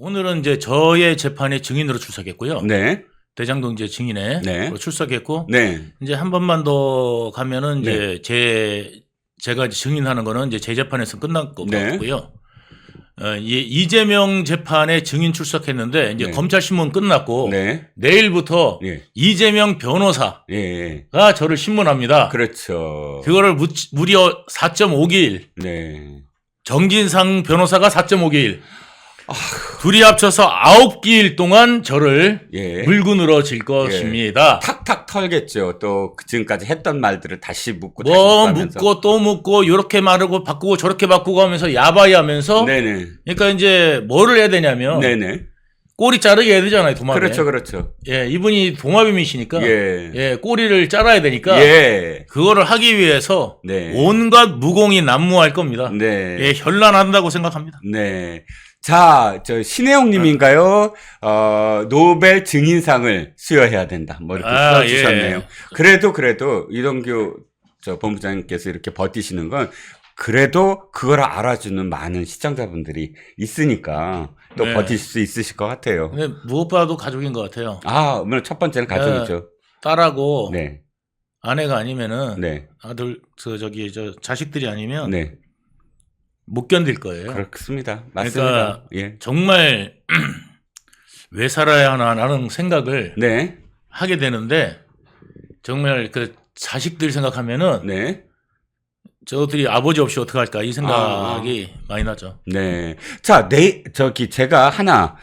오늘은 이제 저의 재판에 증인으로 출석했고요. 네. 대장동 이제 증인에 네. 출석했고, 네. 이제 한 번만 더 가면은 네. 이제 제가 이제 증인하는 거는 이제 제 재판에서 끝난 것 네. 같고요. 이재명 재판에 증인 출석했는데 이제 네. 검찰 신문 끝났고 네. 내일부터 예. 이재명 변호사가 예. 저를 신문합니다. 그렇죠. 그거를 무려 4.5개일. 네. 정진상 변호사가 4.5개일. 둘이 합쳐서 9개일 동안 저를 예. 물고 늘어질 것입니다. 탁탁 털겠죠. 또 지금까지 했던 말들을 다시 묻고 다시 뭐 하면서. 묻고 또 묻고 이렇게 말하고 바꾸고 저렇게 바꾸고 하면서 야바이 하면서 네네. 그러니까 이제 뭐를 해야 되냐면 네네. 꼬리 자르게 해야 되잖아요. 도마뱀. 그렇죠. 그렇죠. 예, 이분이 도마뱀이시니까 예. 꼬리를 잘라야 되니까 예. 그거를 하기 위해서 네. 온갖 무공이 난무할 겁니다. 네. 예, 현란한다고 생각합니다. 네. 자, 저 신혜영 님인가요? 노벨 증인상을 수여해야 된다. 뭐 이렇게 써주셨네요. 예. 그래도 이동규 저 본부장님께서 이렇게 버티시는 건 그래도 그걸 알아주는 많은 시청자분들이 있으니까 또 네. 버티실 수 있으실 것 같아요. 근데 무엇보다도 가족인 것 같아요. 오늘 첫 번째는 가족이죠. 딸하고 네. 아내가 아니면은 네. 아들 저 자식들이 아니면 네. 못 견딜 거예요. 그렇습니다. 맞습니다. 그러니까 예. 정말 왜 살아야 하나라는 생각을 네. 하게 되는데 정말 그 자식들 생각하면은 네. 저들이 아버지 없이 어떡할까 이 생각이 많이 나죠. 네. 자, 제가 하나,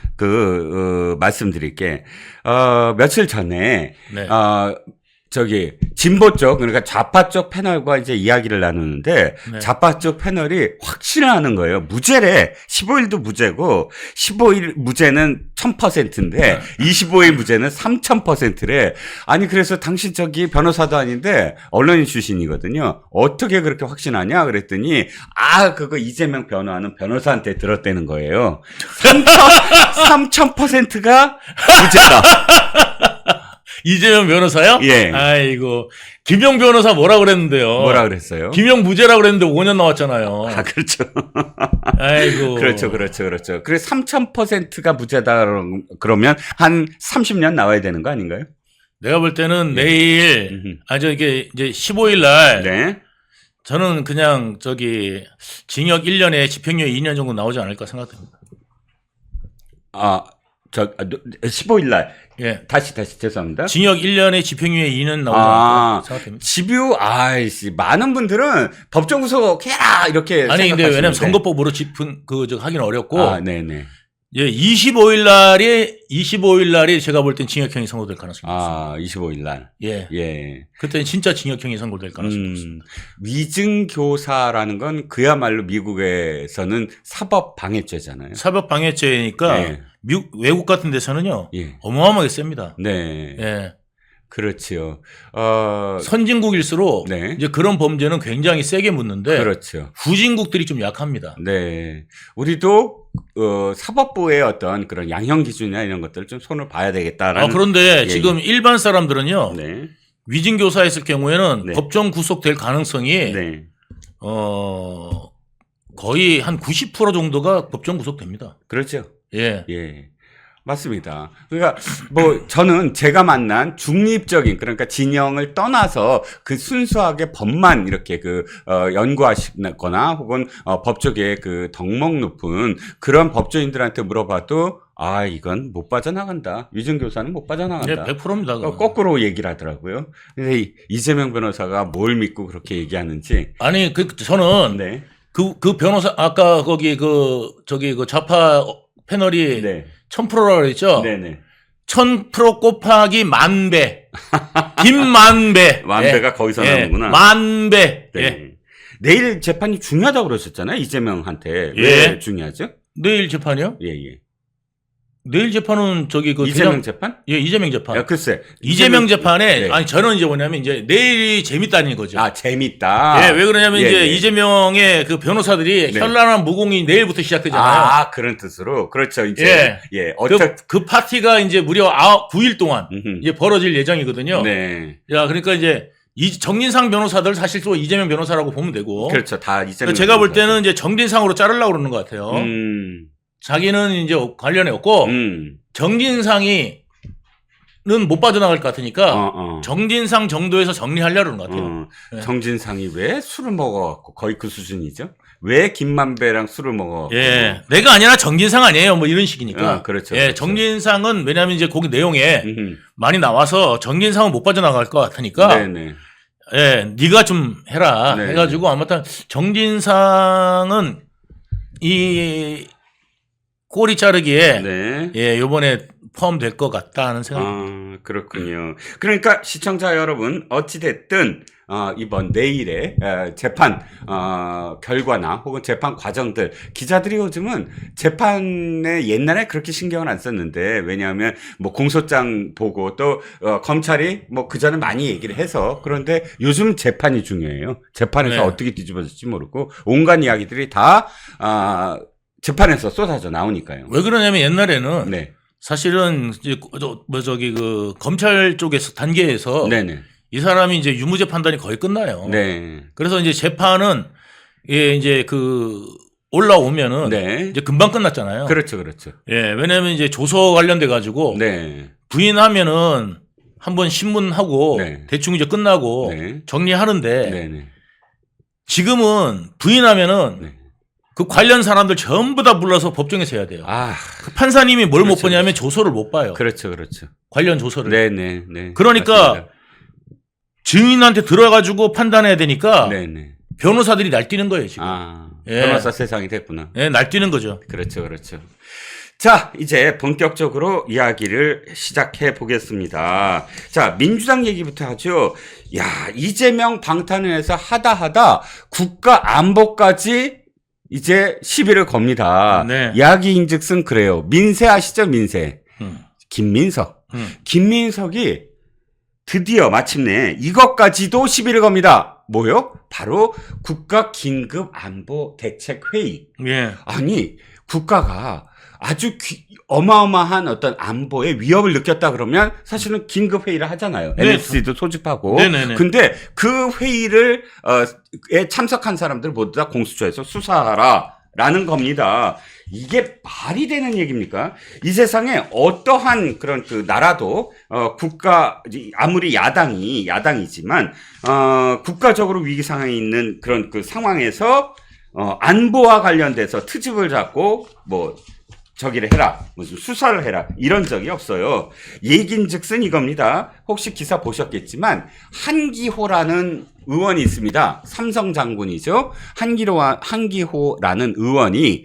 말씀드릴게. 며칠 전에, 네. 진보 쪽, 그러니까 좌파 쪽 패널과 이제 이야기를 나누는데, 네. 좌파 쪽 패널이 확신을 하는 거예요. 무죄래. 15일도 무죄고, 15일 무죄는 1000%인데, 25일 무죄는 3000%래. 아니, 그래서 당신 변호사도 아닌데, 언론인 출신이거든요. 어떻게 그렇게 확신하냐? 그랬더니, 그거 이재명 변호하는 변호사한테 들었다는 거예요. 3000%가 무죄다. 이재명 변호사요? 예. 아이고. 김영 변호사 뭐라 그랬는데요? 뭐라 그랬어요? 김영 무죄라 그랬는데 5년 나왔잖아요. 그렇죠. 아이고. 그렇죠. 그래서 3000%가 무죄다 그러면 한 30년 나와야 되는 거 아닌가요? 내가 볼 때는 내일, 이게 이제 15일 날. 네. 저는 그냥 징역 1년에 집행유예 2년 정도 나오지 않을까 생각됩니다. 15일 날. 예. 다시 죄송합니다. 징역 1년에 집행유예 2년 나오지 않을까 생각됩니다. 집유, 많은 분들은 법정 구속 해라! 이렇게. 아니, 근데 왜냐면 생각하시는데. 선거법으로 하긴 어렵고. 네네. 예, 25일 날이 제가 볼 땐 징역형이 선고될 가능성이 있습니다. 25일 날. 예. 예. 그때는 진짜 징역형이 선고될 가능성이 있습니다. 위증교사라는 건 그야말로 미국에서는 사법방해죄잖아요. 사법방해죄니까 예. 외국 같은 데서는요. 예. 어마어마하게 셉니다. 네. 예. 그렇지요. 선진국일수록 네. 이제 그런 범죄는 굉장히 세게 묻는데 그렇죠. 후진국들이 좀 약합니다. 네. 우리도 사법부의 어떤 그런 양형 기준이나 이런 것들을 좀 손을 봐야 되겠다라는. 그런데 예. 지금 일반 사람들은요. 네. 위증교사했을 경우에는 네. 법정 구속될 가능성이 네. 거의 한 90% 정도가 법정 구속됩니다. 그렇죠. 예. 예. 맞습니다. 그러니까 저는 제가 만난 중립적인, 그러니까 진영을 떠나서 그 순수하게 법만 이렇게 연구하시거나 혹은 법 쪽에 덕목 높은 그런 법조인들한테 물어봐도 이건 못 빠져나간다. 위증교사는 못 빠져나간다. 예, 100%입니다. 거꾸로 얘기를 하더라고요. 근데 이재명 변호사가 뭘 믿고 그렇게 얘기하는지. 아니, 저는 네. 그 변호사 아까 거기 좌파 패널이 네. 1000%라고 그랬죠? 네네. 1000% 곱하기 10,000배. 김만배. 만배가 거기서 나오는구나. 만배. 네. 예. 내일 재판이 중요하다고 그러셨잖아요. 이재명한테. 예. 왜 중요하죠? 내일 재판이요? 예. 내일 재판은 이재명 재판? 예, 이재명 재판. 글쎄. 이재명 재판에 네. 저는 이제 뭐냐면 이제 내일이 재밌다는 거죠. 재밌다. 예, 왜 그러냐면 예, 이제 예. 이재명의 그 변호사들이 네. 현란한 무공이 내일부터 시작되잖아요. 그런 뜻으로. 그렇죠. 이제. 예. 그 파티가 이제 무려 9일 동안 이제 벌어질 예정이거든요. 네. 야, 그러니까 이제 정진상 변호사들 사실 또 이재명 변호사라고 보면 되고. 그렇죠. 다 이재명. 제가 볼 때는 이제 정진상으로 자르려고 그러는 것 같아요. 자기는 이제 관련이 없고 정진상이 는 못 빠져나갈 것 같으니까 정진상 정도에서 정리하려는 것 같아요. 네. 정진상이 왜 술을 먹어갖고 거의 그 수준이죠? 왜 김만배랑 술을 먹어갖고? 예, 내가 아니라 정진상 아니에요. 뭐 이런 식이니까. 그렇죠. 예, 그렇죠. 정진상은 왜냐하면 이제 거기 내용에 많이 나와서 정진상은 못 빠져나갈 것 같으니까. 네네. 예, 네가 좀 해라 네. 해가지고 아무튼 정진상은 이 꼬리 자르기에 네. 예, 요번에 포함될 것 같다는 생각. 그렇군요. 그러니까 시청자 여러분 어찌됐든 이번 내일의 재판 결과나 혹은 재판 과정들 기자들이 요즘은 재판에 옛날에 그렇게 신경을 안 썼는데 왜냐하면 뭐 공소장 보고 또 검찰이 뭐 그전에 많이 얘기를 해서 그런데 요즘 재판이 중요해요. 재판에서 네. 어떻게 뒤집어질지 모르고 온갖 이야기들이 다 재판에서 쏟아져 나오니까요. 왜 그러냐면 옛날에는 네. 사실은 이제 그 검찰 쪽에서 단계에서 네네. 이 사람이 이제 유무죄 판단이 거의 끝나요. 네. 그래서 이제 재판은 예, 이제 그 올라오면은 네. 이제 금방 끝났잖아요. 그렇죠, 그렇죠. 예, 왜냐면 이제 조서 관련돼 가지고 네. 부인하면은 한번 신문하고 네. 대충 이제 끝나고 네. 정리하는데 네네. 지금은 부인하면은 네. 그 관련 사람들 전부 다 불러서 법정에서 해야 돼요. 그 판사님이 뭘 못 그렇죠, 보냐면 조서를 못 봐요. 그렇죠, 그렇죠. 관련 조서를. 네네, 네. 그러니까 맞습니다. 증인한테 들어가지고 판단해야 되니까 네네. 변호사들이 날뛰는 거예요 지금. 예. 변호사 세상이 됐구나. 예, 날뛰는 거죠. 그렇죠, 그렇죠. 자, 이제 본격적으로 이야기를 시작해 보겠습니다. 자, 민주당 얘기부터 하죠. 야, 이재명 방탄을 해서 하다 국가 안보까지 이제 시비를 겁니다. 네. 야기인즉슨 그래요. 민세 아시죠, 민세? 김민석. 음. 김민석이 드디어 마침내 이것까지도 시비를 겁니다. 뭐요? 바로 국가 긴급 안보 대책 회의. 예. 아니, 국가가 아주 어마어마한 어떤 안보의 위협을 느꼈다 그러면 사실은 긴급 회의를 하잖아요. 네. NSC도 소집하고. 네네네. 근데 그 회의를 에 참석한 사람들 모두 다 공수처에서 수사하라라는 겁니다. 이게 말이 되는 얘기입니까? 이 세상에 어떠한 그런 그 나라도 국가 아무리 야당이지만 국가적으로 위기 상황에 있는 그런 그 상황에서 안보와 관련돼서 트집을 잡고 뭐 저기를 해라, 무슨 수사를 해라 이런 적이 없어요. 얘긴즉슨 이겁니다. 혹시 기사 보셨겠지만 한기호라는 의원이 있습니다. 삼성 장군이죠. 한기호라는 의원이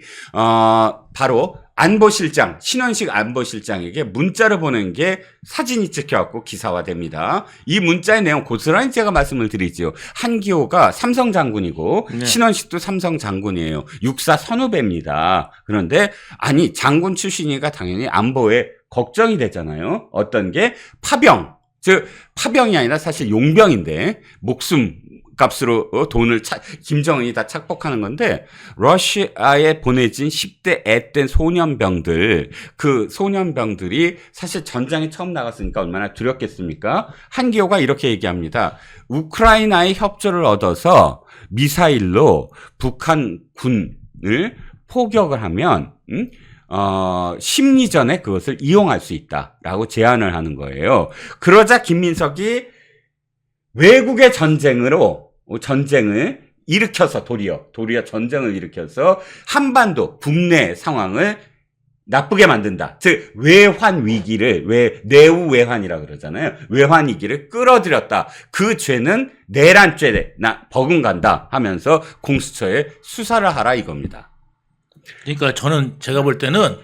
바로 안보실장, 신원식 안보실장에게 문자를 보낸 게 사진이 찍혀갖고 기사화됩니다. 이 문자의 내용 고스란히 제가 말씀을 드리죠. 한기호가 삼성 장군이고 네. 신원식도 삼성 장군이에요. 육사 선후배입니다. 그런데 아니 장군 출신이니까 당연히 안보에 걱정이 되잖아요. 어떤 게 파병, 즉 파병이 아니라 사실 용병인데 목숨 값으로 돈을 김정은이 다 착복하는 건데 러시아에 보내진 10대 앳된 소년병들, 그 소년병들이 사실 전장에 처음 나갔으니까 얼마나 두렵겠습니까? 한기호가 이렇게 얘기합니다. 우크라이나의 협조를 얻어서 미사일로 북한 군을 포격을 하면 심리전에 그것을 이용할 수 있다라고 제안을 하는 거예요. 그러자 김민석이 외국의 전쟁을 일으켜서 도리어 전쟁을 일으켜서 한반도 국내 상황을 나쁘게 만든다. 즉 외환 위기를 내후 외환이라 그러잖아요. 외환 위기를 끌어들였다. 그 죄는 내란죄나 버금간다 하면서 공수처에 수사를 하라 이겁니다. 그러니까 제가 볼 때는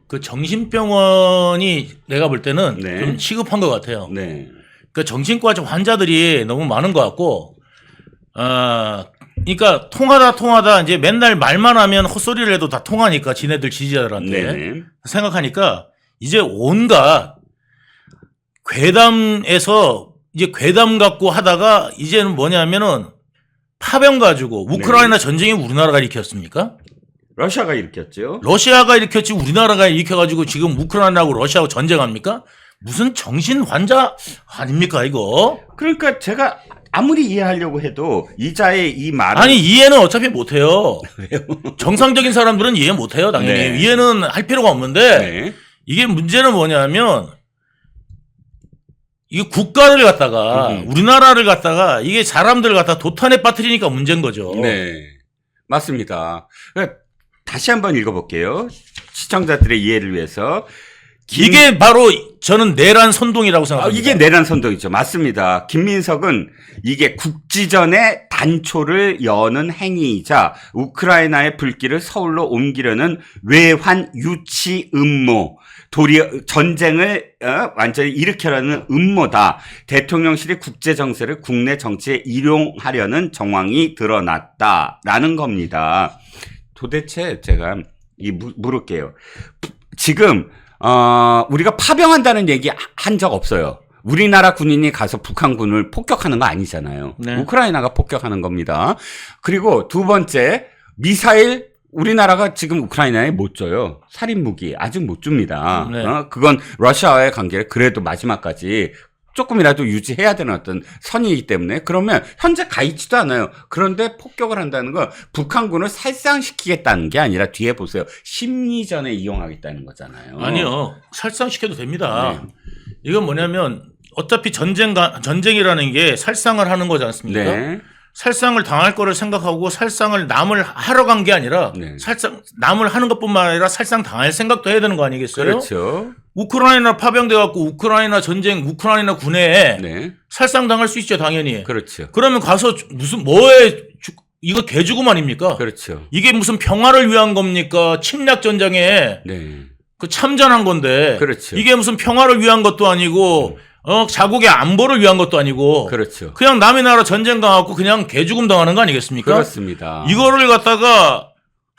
그 정신병원이 내가 볼 때는 네. 좀 시급한 것 같아요. 네. 그 정신과 환자들이 너무 많은 것 같고, 그러니까 통하다 이제 맨날 말만 하면 헛소리를 해도 다 통하니까 지네들 지지자들한테 네네. 생각하니까 이제 온갖 괴담에서 이제 괴담 갖고 하다가 이제는 뭐냐면은 파병 가지고 우크라이나 전쟁이 우리나라가 일으켰습니까? 러시아가 일으켰죠. 러시아가 일으켰지 우리나라가 일으켜가지고 지금 우크라이나하고 러시아하고 전쟁합니까? 무슨 정신 환자 아닙니까 이거? 그러니까 제가 아무리 이해하려고 해도 이자의 이 말은 아니 이해는 어차피 못해요. 정상적인 사람들은 이해 못해요. 당연히 네. 이해는 할 필요가 없는데 네. 이게 문제는 뭐냐면 이게 국가를 갖다가 우리나라를 갖다가 이게 사람들을 갖다가 도탄에 빠뜨리니까 문제인 거죠. 네. 맞습니다. 다시 한번 읽어볼게요. 시청자들의 이해를 위해서. 이게 바로 저는 내란 선동이라고 생각합니다. 이게 내란 선동이죠. 맞습니다. 김민석은 이게 국지전의 단초를 여는 행위이자 우크라이나의 불길을 서울로 옮기려는 외환 유치 음모, 도리어 전쟁을 완전히 일으켜라는 음모다. 대통령실이 국제 정세를 국내 정치에 일용하려는 정황이 드러났다라는 겁니다. 도대체 제가 물을게요. 지금 우리가 파병한다는 얘기 한 적 없어요. 우리나라 군인이 가서 북한군을 폭격하는 거 아니잖아요. 네. 우크라이나가 폭격하는 겁니다. 그리고 두 번째, 미사일 우리나라가 지금 우크라이나에 못 줘요. 살인무기 아직 못 줍니다. 네. 그건 러시아와의 관계를 그래도 마지막까지 조금이라도 유지해야 되는 어떤 선이기 때문에 그러면 현재 가 있지도 않아요. 그런데 폭격을 한다는 건 북한군을 살상시키겠다는 게 아니라 뒤에 보세요. 심리전에 이용하겠다는 거잖아요. 아니요. 살상시켜도 됩니다. 네. 이건 뭐냐면 어차피 전쟁이라는 게 살상을 하는 거지 않습니까? 네. 살상을 당할 거를 생각하고 살상을 남을 하러 간 게 아니라 네. 남을 하는 것뿐만 아니라 살상 당할 생각도 해야 되는 거 아니겠어요? 그렇죠. 우크라이나 파병돼 갖고 우크라이나 전쟁, 우크라이나 군에 네. 살상 당할 수 있죠, 당연히. 그렇죠. 그러면 가서 무슨 뭐에 이거 개죽음 아닙니까? 그렇죠. 이게 무슨 평화를 위한 겁니까? 침략 전쟁에 네. 그 참전한 건데. 그렇죠. 이게 무슨 평화를 위한 것도 아니고 자국의 안보를 위한 것도 아니고. 그렇죠. 그냥 남의 나라 전쟁 가갖고 그냥 개죽음 당하는 거 아니겠습니까? 그렇습니다. 이거를 갖다가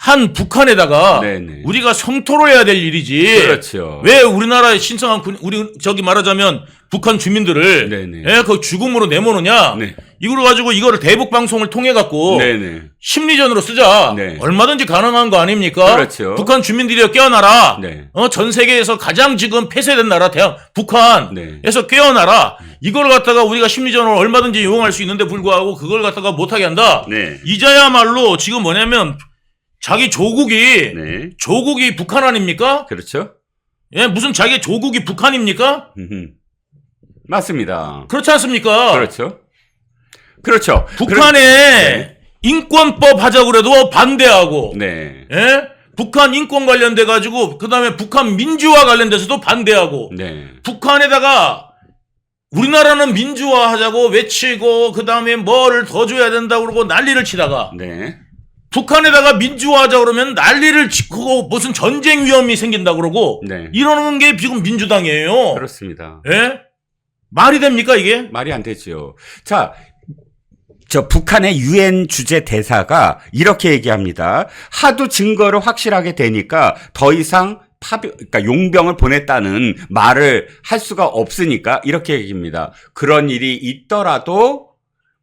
한 북한에다가 네네. 우리가 성토를 해야 될 일이지. 그렇죠. 왜 우리나라에 신성한 우리 저기 말하자면 북한 주민들을 네네. 그 죽음으로 내모느냐? 네. 이걸 가지고 이거를 대북 방송을 통해 갖고 네네. 심리전으로 쓰자. 네. 얼마든지 가능한 거 아닙니까? 그렇죠. 북한 주민들이 깨어나라. 네. 전 세계에서 가장 지금 폐쇄된 나라 북한에서 네. 깨어나라. 이걸 갖다가 우리가 심리전으로 얼마든지 이용할 수 있는데 불구하고 그걸 갖다가 못하게 한다. 네. 이자야말로 지금 뭐냐면 자기 조국이 네. 조국이 북한 아닙니까? 그렇죠. 예, 무슨 자기 조국이 북한입니까? 맞습니다. 그렇지 않습니까? 그렇죠. 그렇죠. 북한에 네. 인권법 하자고 그래도 반대하고, 네. 예? 북한 인권 관련돼 가지고 그다음에 북한 민주화 관련돼서도 반대하고, 네. 북한에다가 우리나라는 민주화하자고 외치고 그다음에 뭐를 더 줘야 된다고 그러고 난리를 치다가 네. 북한에다가 민주화하자 그러면 난리를 치고 무슨 전쟁 위험이 생긴다 그러고 네. 이러는 게 지금 민주당이에요. 그렇습니다. 예? 말이 됩니까 이게? 말이 안 되죠. 자, 북한의 유엔 주재 대사가 이렇게 얘기합니다. 하도 증거를 확실하게 되니까 더 이상 그러니까 용병을 보냈다는 말을 할 수가 없으니까 이렇게 얘기합니다. 그런 일이 있더라도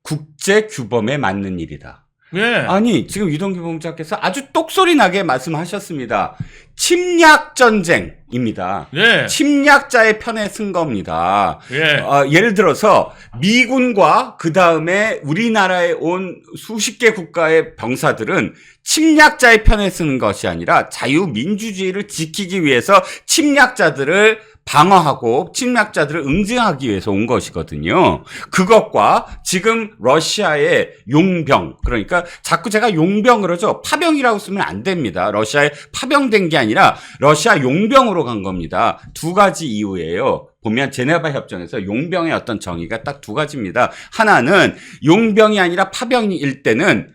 국제 규범에 맞는 일이다. 예. 아니, 지금 이동규 본부장께서 아주 똑소리 나게 말씀하셨습니다. 침략 전쟁입니다. 예. 침략자의 편에 쓴 겁니다. 예. 예를 들어서 미군과 그 다음에 우리나라에 온 수십 개 국가의 병사들은 침략자의 편에 쓰는 것이 아니라 자유민주주의를 지키기 위해서 침략자들을 방어하고 침략자들을 응징하기 위해서 온 것이거든요. 그것과 지금 러시아의 용병, 그러니까 자꾸 제가 용병 그러죠. 파병이라고 쓰면 안 됩니다. 러시아에 파병된 게 아니라 러시아 용병으로 간 겁니다. 두 가지 이유예요. 보면 제네바 협정에서 용병의 어떤 정의가 딱 두 가지입니다. 하나는 용병이 아니라 파병일 때는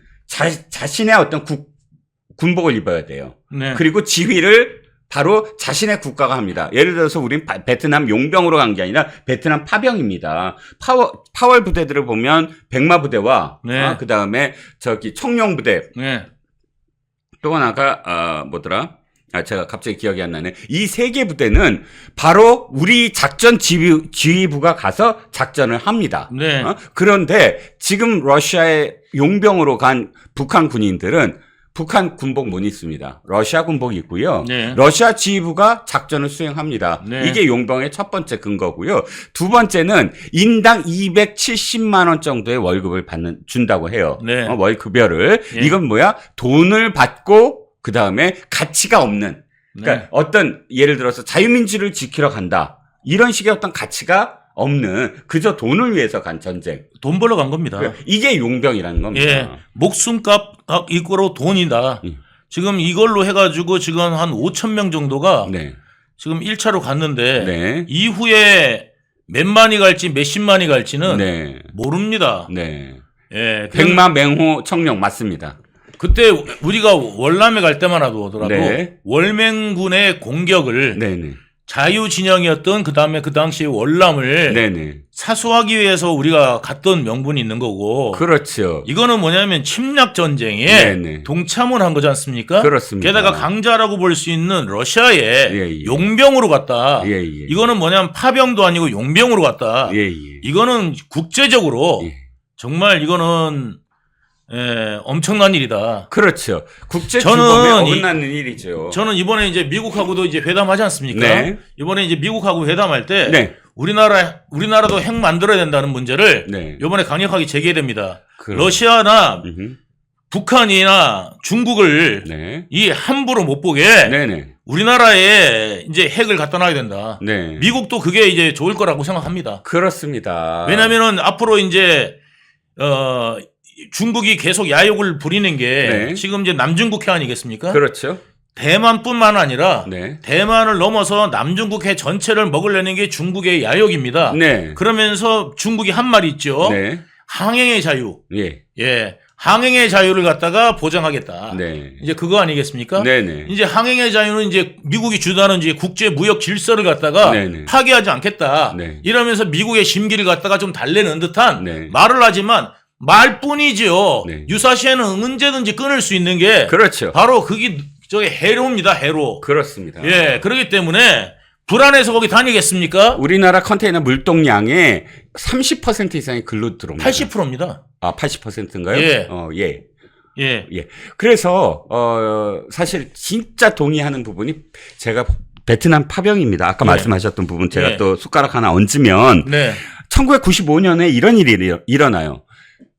자신의 어떤 군복을 입어야 돼요. 네. 그리고 지휘를 바로 자신의 국가가 합니다. 예를 들어서 우린 베트남 용병으로 간 게 아니라 베트남 파병입니다. 파월 부대들을 보면 백마 부대와 네. 그 다음에 청룡 부대. 네. 또 하나가 뭐더라? 제가 갑자기 기억이 안 나네. 이 세 개 부대는 바로 우리 작전 지휘부가 가서 작전을 합니다. 네. 그런데 지금 러시아의 용병으로 간 북한 군인들은 북한 군복 못 입습니다. 러시아 군복이 있고요. 네. 러시아 지휘부가 작전을 수행합니다. 네. 이게 용병의 첫 번째 근거고요. 두 번째는 인당 270만 원 정도의 월급을 준다고 해요. 네. 월급여를. 네. 이건 뭐야? 돈을 받고 그 다음에 가치가 없는. 그러니까 네. 어떤 예를 들어서 자유민주를 지키러 간다. 이런 식의 어떤 가치가 없는 그저 돈을 위해서 간 전쟁. 돈 벌러 간 겁니다. 이게 용병이라는 겁니다. 예, 목숨값 이거로 돈이다. 지금 이걸로 해가지고 지금 한 5천 명 정도가 네. 지금 1차로 갔는데 네. 이후에 몇만이 갈지 몇십만이 갈지는 네. 모릅니다. 네. 예, 백마맹호 청룡 맞습니다. 그때 우리가 월남에 갈 때만 하더라도 네. 월맹군의 공격을 네네. 자유진영이었던 그다음에 그 당시 월남을 네네. 사수하기 위해서 우리가 갔던 명분이 있는 거고. 그렇죠. 이거는 뭐냐면 침략 전쟁에 네네. 동참을 한 거지 않습니까? 그렇습니다. 게다가 강자라고 볼 수 있는 러시아에 예. 용병으로 갔다. 예. 이거는 뭐냐면 파병도 아니고 용병으로 갔다. 예. 이거는 국제적으로 예. 정말 이거는 엄청난 일이다. 그렇죠. 국제 저는 규범에 어긋나는 일이죠. 저는 이번에 이제 미국하고도 이제 회담하지 않습니까? 네. 이번에 이제 미국하고 회담할 때 네. 우리나라도 핵 만들어야 된다는 문제를 네. 이번에 강력하게 제기해야 됩니다. 그럼. 러시아나 음흠. 북한이나 중국을 네. 이 함부로 못 보게 네네. 우리나라에 이제 핵을 갖다 놔야 된다. 네. 미국도 그게 이제 좋을 거라고 생각합니다. 그렇습니다. 왜냐면은 앞으로 이제 중국이 계속 야욕을 부리는 게 네. 지금 이제 남중국해 아니겠습니까? 그렇죠. 대만뿐만 아니라 네. 대만을 넘어서 남중국해 전체를 먹으려는 게 중국의 야욕입니다. 네. 그러면서 중국이 한 말 있죠. 네. 항행의 자유. 예. 예. 항행의 자유를 갖다가 보장하겠다. 네. 이제 그거 아니겠습니까? 네네. 이제 항행의 자유는 이제 미국이 주도하는 이제 국제 무역 질서를 갖다가 네네. 파괴하지 않겠다. 네. 이러면서 미국의 심기를 갖다가 좀 달래는 듯한 네. 말을 하지만 말뿐이지요. 네. 유사시에는 언제든지 끊을 수 있는 게 그렇죠. 바로 그게 저게 해로입니다. 해로. 그렇습니다. 예, 그렇기 때문에 불안해서 거기 다니겠습니까? 우리나라 컨테이너 물동량의 30% 이상이 글로 들어옵니다. 80%입니다. 아, 80%인가요? 예. 예. 예. 예. 그래서 사실 진짜 동의하는 부분이 제가 베트남 파병입니다. 아까 네. 말씀하셨던 부분 제가 네. 또 숟가락 하나 얹으면 네. 1995년에 이런 일이 일어나요.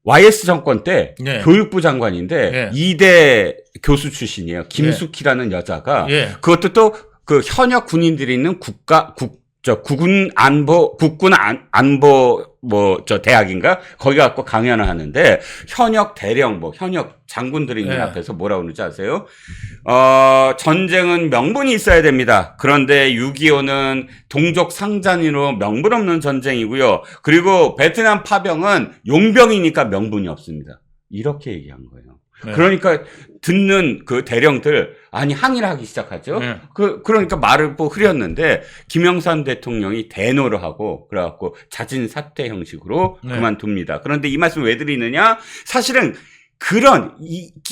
YS 정권 때 네. 교육부 장관인데 네. 이대 교수 출신이에요. 김숙희라는 여자가 예. 그것도 또 그 현역 군인들이 있는 국군 안보 대학인가 거기 갖고 강연을 하는데 현역 대령 현역 장군들이 있는 네. 앞에서 뭐라 그러는지 아세요? 전쟁은 명분이 있어야 됩니다. 그런데 6.25는 동족 상잔으로 명분 없는 전쟁이고요. 그리고 베트남 파병은 용병이니까 명분이 없습니다. 이렇게 얘기한 거예요. 네. 그러니까 듣는 그 대령들 항의를 하기 시작하죠. 네. 그러니까 말을 흐렸는데 김영삼 대통령이 대노를 하고 그래갖고 자진 사퇴 형식으로 네. 그만둡니다. 그런데 이 말씀 왜 드리느냐? 사실은 그런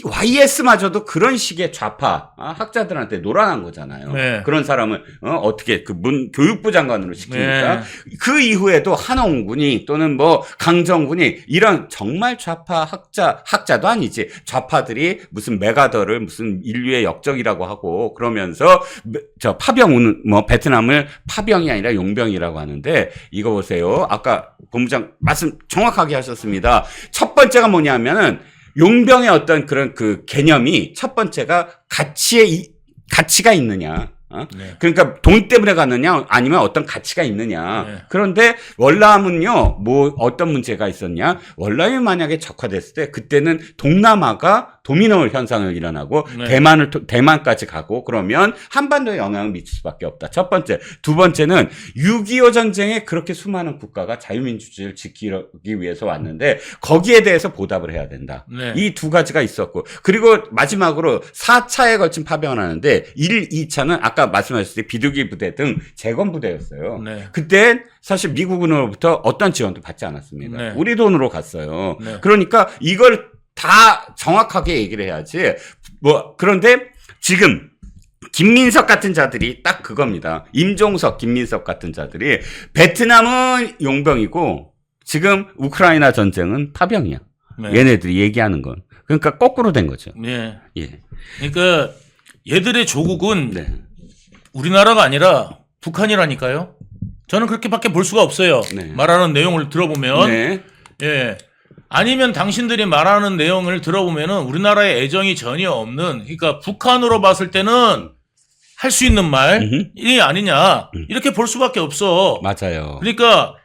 YS마저도 그런 식의 좌파 학자들한테 노란한 거잖아요. 네. 그런 사람을 어떻게 교육부 장관으로 시키니까 네. 그 이후에도 한홍군이 또는 강정군이 이런 정말 좌파 학자도 아니지 좌파들이 무슨 메가더를 무슨 인류의 역적이라고 하고 그러면서 저 파병은 베트남을 파병이 아니라 용병이라고 하는데 이거 보세요. 아까 본부장 말씀 정확하게 하셨습니다. 첫 번째가 뭐냐면은 용병의 어떤 그런 그 개념이 첫 번째가 가치가 있느냐. 네. 그러니까 돈 때문에 가느냐 아니면 어떤 가치가 있느냐. 네. 그런데 월남은요, 어떤 문제가 있었냐. 월남이 만약에 적화됐을 때 그때는 동남아가 도미노 현상을 일어나고 네. 대만까지 가고 그러면 한반도에 영향을 미칠 수밖에 없다. 첫 번째. 두 번째는 6.25 전쟁에 그렇게 수많은 국가가 자유민주주의를 지키기 위해서 왔는데 거기에 대해서 보답을 해야 된다. 네. 이 두 가지가 있었고 그리고 마지막으로 4차에 걸친 파병을 하는데 1, 2차는 아까 말씀하셨을 때 비둘기 부대 등 재건 부대였어요. 네. 그때 사실 미국으로부터 어떤 지원도 받지 않았습니다. 네. 우리 돈으로 갔어요. 네. 그러니까 이걸 다 정확하게 얘기를 해야지. 그런데 지금 김민석 같은 자들이 딱 그겁니다. 임종석, 김민석 같은 자들이 베트남은 용병이고 지금 우크라이나 전쟁은 파병이야. 네. 얘네들이 얘기하는 건. 그러니까 거꾸로 된 거죠. 예. 예. 그러니까 얘들의 조국은 네. 우리나라가 아니라 북한이라니까요. 저는 그렇게밖에 볼 수가 없어요. 네. 말하는 내용을 들어보면. 네. 예. 아니면 당신들이 말하는 내용을 들어보면은 우리나라에 애정이 전혀 없는, 그러니까 북한으로 봤을 때는 할 수 있는 말이 아니냐, 이렇게 볼 수밖에 없어. 맞아요. 그러니까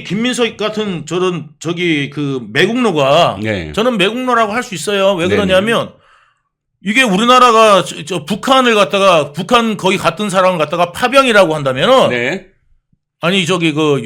김민석이 같은 그 매국노가, 네. 저는 매국노라고 할 수 있어요. 왜 네네. 그러냐면 이게 우리나라가 북한을 갖다가, 북한 거기 갔던 사람을 갖다가 파병이라고 한다면은, 네. 아니 그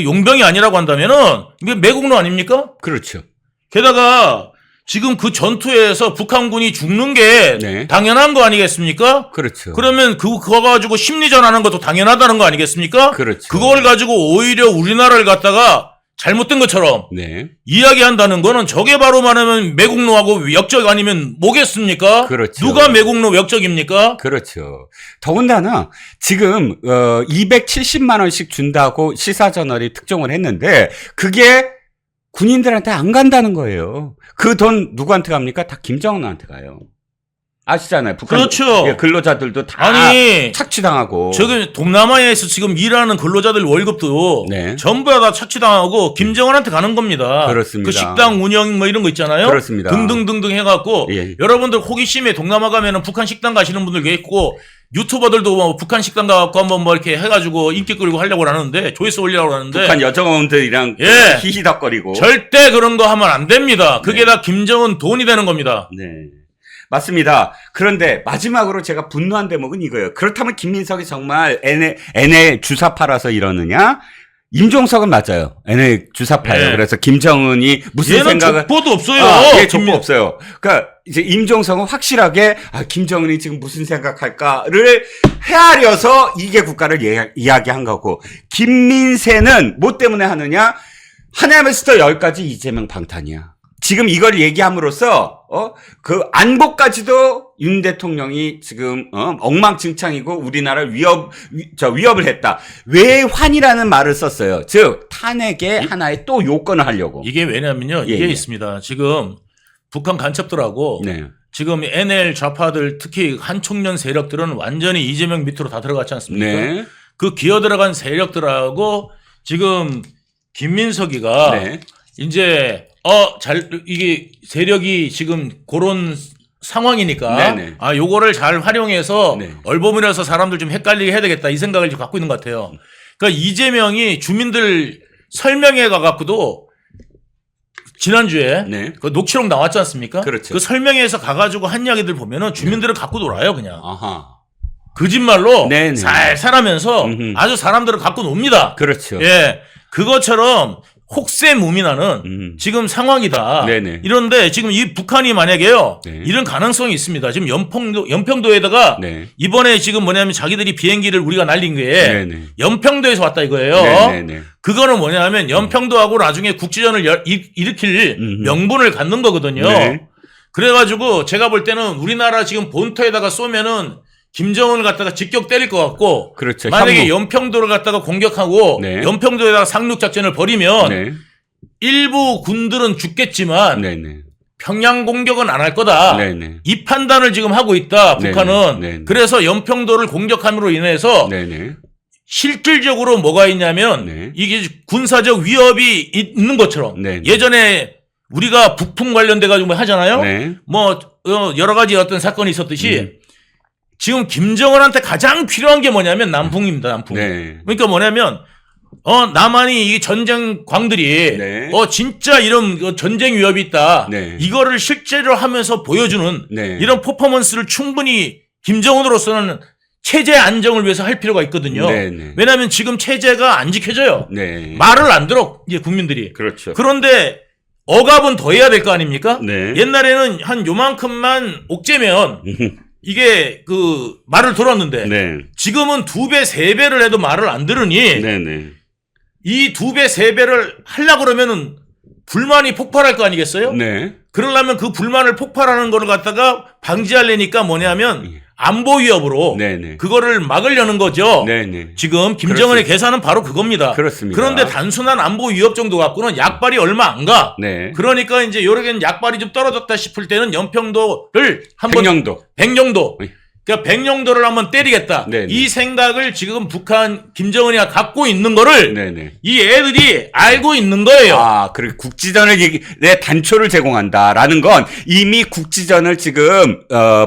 용병이 아니라고 한다면은 이게 매국노 아닙니까? 그렇죠. 게다가 지금 그 전투에서 북한군이 죽는 게 네. 당연한 거 아니겠습니까? 그렇죠. 그러면 그거 가지고 심리전하는 것도 당연하다는 거 아니겠습니까? 그렇죠. 그걸 가지고 오히려 우리나라를 갖다가 잘못된 것처럼 네. 이야기한다는 거는 저게 바로 말하면 매국노하고 역적 아니면 뭐겠습니까? 그렇죠. 누가 매국노 역적입니까? 그렇죠. 더군다나 지금 270만 원씩 준다고 시사저널이 특종을 했는데 그게 군인들한테 안 간다는 거예요. 그 돈 누구한테 갑니까? 다 김정은한테 가요. 아시잖아요. 북한 그렇죠. 예, 근로자들도 다 아니 착취당하고. 저기 동남아에서 지금 일하는 근로자들 월급도 네. 전부 다 착취당하고 김정은한테 가는 겁니다. 그렇습니다. 그 식당 운영 뭐 이런 거 있잖아요. 그렇습니다. 등등등등 해갖고 예. 여러분들 호기심에 동남아 가면은 북한 식당 가시는 분들 계시고 유튜버들도 뭐 북한 식당 가갖고 한번 뭐 이렇게 해가지고 인기 끌고 하려고 하는데 조회수 올리려고 하는데 북한 여정원들이랑 예. 히히덕거리고. 절대 그런 거 하면 안 됩니다. 그게 다 김정은 돈이 되는 겁니다. 네. 맞습니다. 그런데 마지막으로 제가 분노한 대목은 이거예요. 그렇다면 김민석이 정말 NL 주사 팔아서 이러느냐? 임종석은 맞아요. NL 주사 팔아요. 네. 그래서 김정은이 무슨 얘는 생각을. 족보도 없어요. 예, 족보 없어요. 그러니까 이제 임종석은 확실하게 김정은이 지금 무슨 생각할까를 헤아려서 이게 국가를 이야기한 거고, 김민세는 뭐 때문에 하느냐? 하나면부터 10까지 이재명 방탄이야. 지금 이걸 얘기함으로써 그 안보까지도 윤 대통령이 지금 엉망진창이고 우리나라를 위협을 했다. 외환이라는 말을 썼어요. 즉 탄핵의 하나의 또 요건을 하려고. 이게 왜냐면요. 예, 이게 예. 있습니다. 지금 북한 간첩들하고 네. 지금 NL 좌파들 특히 한총련 세력들은 완전히 이재명 밑으로 다 들어갔지 않습니까? 네. 그 기어 들어간 세력들하고 지금 김민석이가 네. 이제 이게 세력이 지금 그런 상황이니까 네네. 요거를 잘 활용해서 네. 얼버무려서 사람들 좀 헷갈리게 해야 되겠다 이 생각을 지금 갖고 있는 것 같아요. 그러니까 이재명이 주민들 설명회 가갖고도 지난주에 네. 그 녹취록 나왔지 않습니까? 그렇죠. 그 설명회에서 가가지고 한 이야기들 보면은 주민들을 갖고 놀아요 그냥. 아하. 거짓말로 네네. 살살하면서 아주 사람들을 갖고 놉니다. 그렇죠. 예, 그것처럼 혹세무민하는 지금 상황이다. 네네. 이런데 지금 이 북한이 만약에요, 네. 이런 가능성이 있습니다. 지금 연평도에다가 네. 이번에 지금 뭐냐면 자기들이 비행기를 우리가 날린 게 네네. 연평도에서 왔다 이거예요. 네네네. 그거는 뭐냐면 연평도하고 나중에 국지전을 일으킬 명분을 갖는 거거든요. 네. 그래가지고 제가 볼 때는 우리나라 지금 본토에다가 쏘면은 김정은을 갖다가 직격 때릴 것 같고, 그렇죠. 만약에 현무. 연평도를 갖다가 공격하고 네. 연평도에다가 상륙작전을 벌이면 네. 일부 군들은 죽겠지만 네네. 평양 공격은 안 할 거다. 네네. 이 판단을 지금 하고 있다. 네네. 북한은. 네네. 그래서 연평도를 공격함으로 인해서 네네. 실질적으로 뭐가 있냐면 네. 이게 군사적 위협이 있는 것처럼 네네. 예전에 우리가 북풍 관련돼 가지고 하잖아요. 네. 뭐 여러 가지 어떤 사건이 있었듯이 지금 김정은한테 가장 필요한 게 뭐냐면 남풍입니다. 남풍. 네. 그러니까 뭐냐면 남한이 이 전쟁 광들이 네. 진짜 이런 전쟁 위협이 있다. 네. 이거를 실제로 하면서 보여주는 네. 이런 퍼포먼스를 충분히 김정은으로서는 체제 안정을 위해서 할 필요가 있거든요. 네. 네. 왜냐하면 지금 체제가 안 지켜져요. 네. 말을 안 들어 이제 국민들이. 그렇죠. 그런데 억압은 더 해야 될 거 아닙니까? 네. 옛날에는 한 요만큼만 옥죄면 이게 그 말을 들었는데 네. 지금은 2배, 3배를 해도 말을 안 들으니 네네. 이 2배, 3배를 하려고 그러면은 불만이 폭발할 거 아니겠어요? 네. 그러려면 그 불만을 폭발하는 거를 갖다가 방지하려니까 뭐냐면 안보 위협으로 네네. 그거를 막으려는 거죠. 네네. 지금 김정은의 계산은 바로 그겁니다. 그렇습니다. 그런데 단순한 안보 위협 정도 갖고는 약발이 얼마 안 가. 네. 그러니까 이제 요렇게 약발이 좀 떨어졌다 싶을 때는 연평도를 한번 백령도. 백령도. 네. 그러니까 백령도를 한번 때리겠다. 네네. 이 생각을 지금 북한 김정은이 갖고 있는 거를 네네. 이 애들이 알고 있는 거예요. 아, 그리고 국지전을 내 단초를 제공한다라는 건 이미 국지전을 지금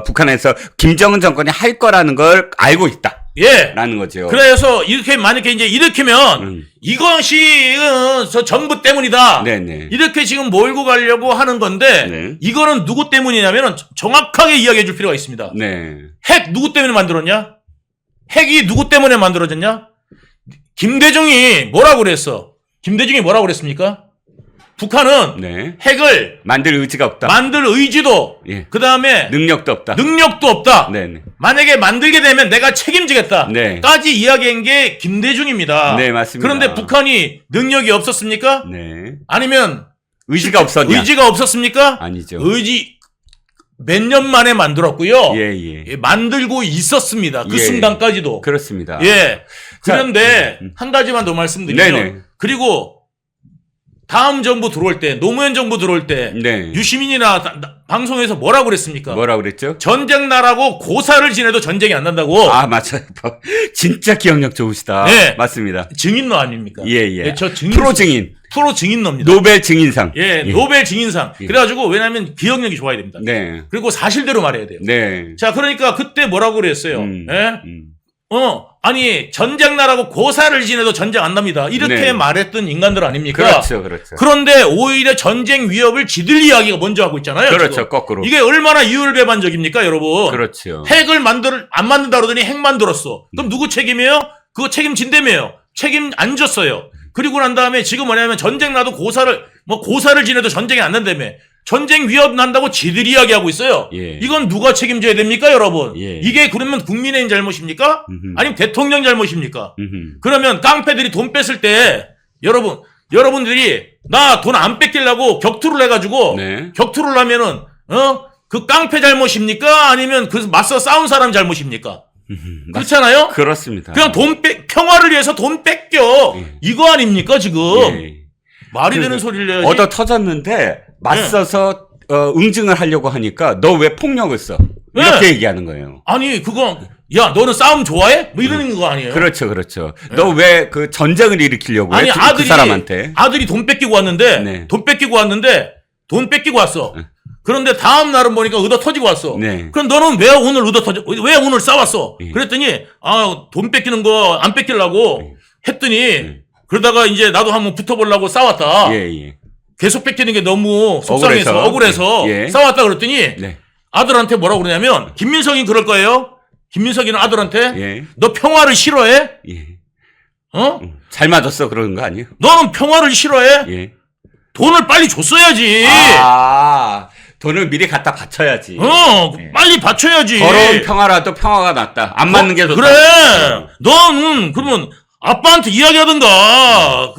북한에서 김정은 정권이 할 거라는 걸 알고 있다. 예. 라는 거죠. 그래서 이렇게 만약에 이제 일으키면 이것이 저 정부 때문이다. 네네. 이렇게 지금 몰고 가려고 하는 건데 네. 이거는 누구 때문이냐면 정확하게 이야기해 줄 필요가 있습니다. 네. 핵 누구 때문에 만들었냐? 핵이 누구 때문에 만들어졌냐? 김대중이 뭐라고 그랬어? 김대중이 뭐라고 그랬습니까? 북한은 네. 핵을 만들 의지가 없다. 만들 의지도 예. 그다음에 능력도 없다. 능력도 없다. 네네. 만약에 만들게 되면 내가 책임지겠다. 네. 까지 이야기한 게 김대중입니다. 네, 맞습니다. 그런데 북한이 능력이 없었습니까? 네. 아니면 의지가 없었냐? 의지가 없었습니까? 아니죠. 의지 몇 년 만에 만들었고요. 예. 예, 만들고 있었습니다. 그 예. 순간까지도. 그렇습니다. 예. 자, 그런데 한 가지만 더 말씀드리면 네네. 그리고 다음 정부 들어올 때 노무현 정부 들어올 때 네. 유시민이나 방송에서 뭐라고 그랬습니까? 뭐라고 그랬죠? 전쟁 나라고 고사를 지내도 전쟁이 안 난다고. 아, 맞아요. 진짜 기억력 좋으시다. 네. 맞습니다. 증인로 아닙니까? 예. 저 증인, 프로 증인. 프로 증인로입니다. 노벨 증인상. 예, 노벨 증인상. 예. 그래가지고 왜냐하면 기억력이 좋아야 됩니다. 네. 그리고 사실대로 말해야 돼요. 네. 자, 그러니까 그때 뭐라고 그랬어요? 예? 음. 아니 전쟁 나라고 고사를 지내도 전쟁 안 납니다. 이렇게 네. 말했던 인간들 아닙니까? 그렇죠. 그런데 오히려 전쟁 위협을 지들 이야기가 먼저 하고 있잖아요. 그렇죠. 지금. 거꾸로. 이게 얼마나 이율배반적입니까, 여러분? 그렇죠. 핵을 안 만든다 그러더니 핵 만들었어. 그럼 누구 책임이에요? 그거 책임진다며요. 책임 안 졌어요. 그리고 난 다음에 지금 뭐냐면 전쟁 나도 고사를 지내도 전쟁이 안 난다며. 전쟁 위협 난다고 지들이 이야기하고 있어요. 예. 이건 누가 책임져야 됩니까, 여러분? 예. 이게 그러면 국민의힘 잘못입니까? 아니면 대통령 잘못입니까? 그러면 깡패들이 돈 뺐을 때 여러분들이 나 돈 안 뺏기려고 격투를 해가지고 네. 격투를 하면은 그 깡패 잘못입니까? 아니면 그 맞서 싸운 사람 잘못입니까? 그렇잖아요. 그렇습니다. 그냥 평화를 위해서 돈 뺏겨. 예. 이거 아닙니까 지금? 예. 말이 되는 소리를 내야지. 얻어 터졌는데 맞서서 응징을 하려고 하니까 너 왜 폭력을 써? 이렇게 얘기하는 거예요. 아니 그거 야 너는 싸움 좋아해? 뭐 이러는 거 아니에요? 그렇죠. 너 왜 그 전쟁을 일으키려고 해? 아니 그 사람한테. 아들이 돈 뺏기고 왔는데 네. 돈 뺏기고 왔어. 그런데 다음 날은 보니까 얻어 터지고 왔어. 네. 그럼 너는 왜 오늘 싸웠어? 예. 그랬더니 돈 뺏기는 거 안 뺏기려고 했더니 그러다가 이제 나도 한번 붙어보려고 싸웠다. 예. 계속 뺏기는 게 너무 속상해서 억울해서 예. 싸웠다 그랬더니 네. 아들한테 뭐라고 그러냐면 김민석이 그럴 거예요. 김민석이는 아들한테 예. 너 평화를 싫어해? 예. 잘 맞았어 그러는 거 아니에요? 너는 평화를 싫어해? 예. 돈을 빨리 줬어야지. 돈을 미리 갖다 바쳐야지. 빨리 바쳐야지. 더러운 평화라도 평화가 낫다. 안 맞는 게 좋다. 그래. 너는 그러면 아빠한테 이야기하든가.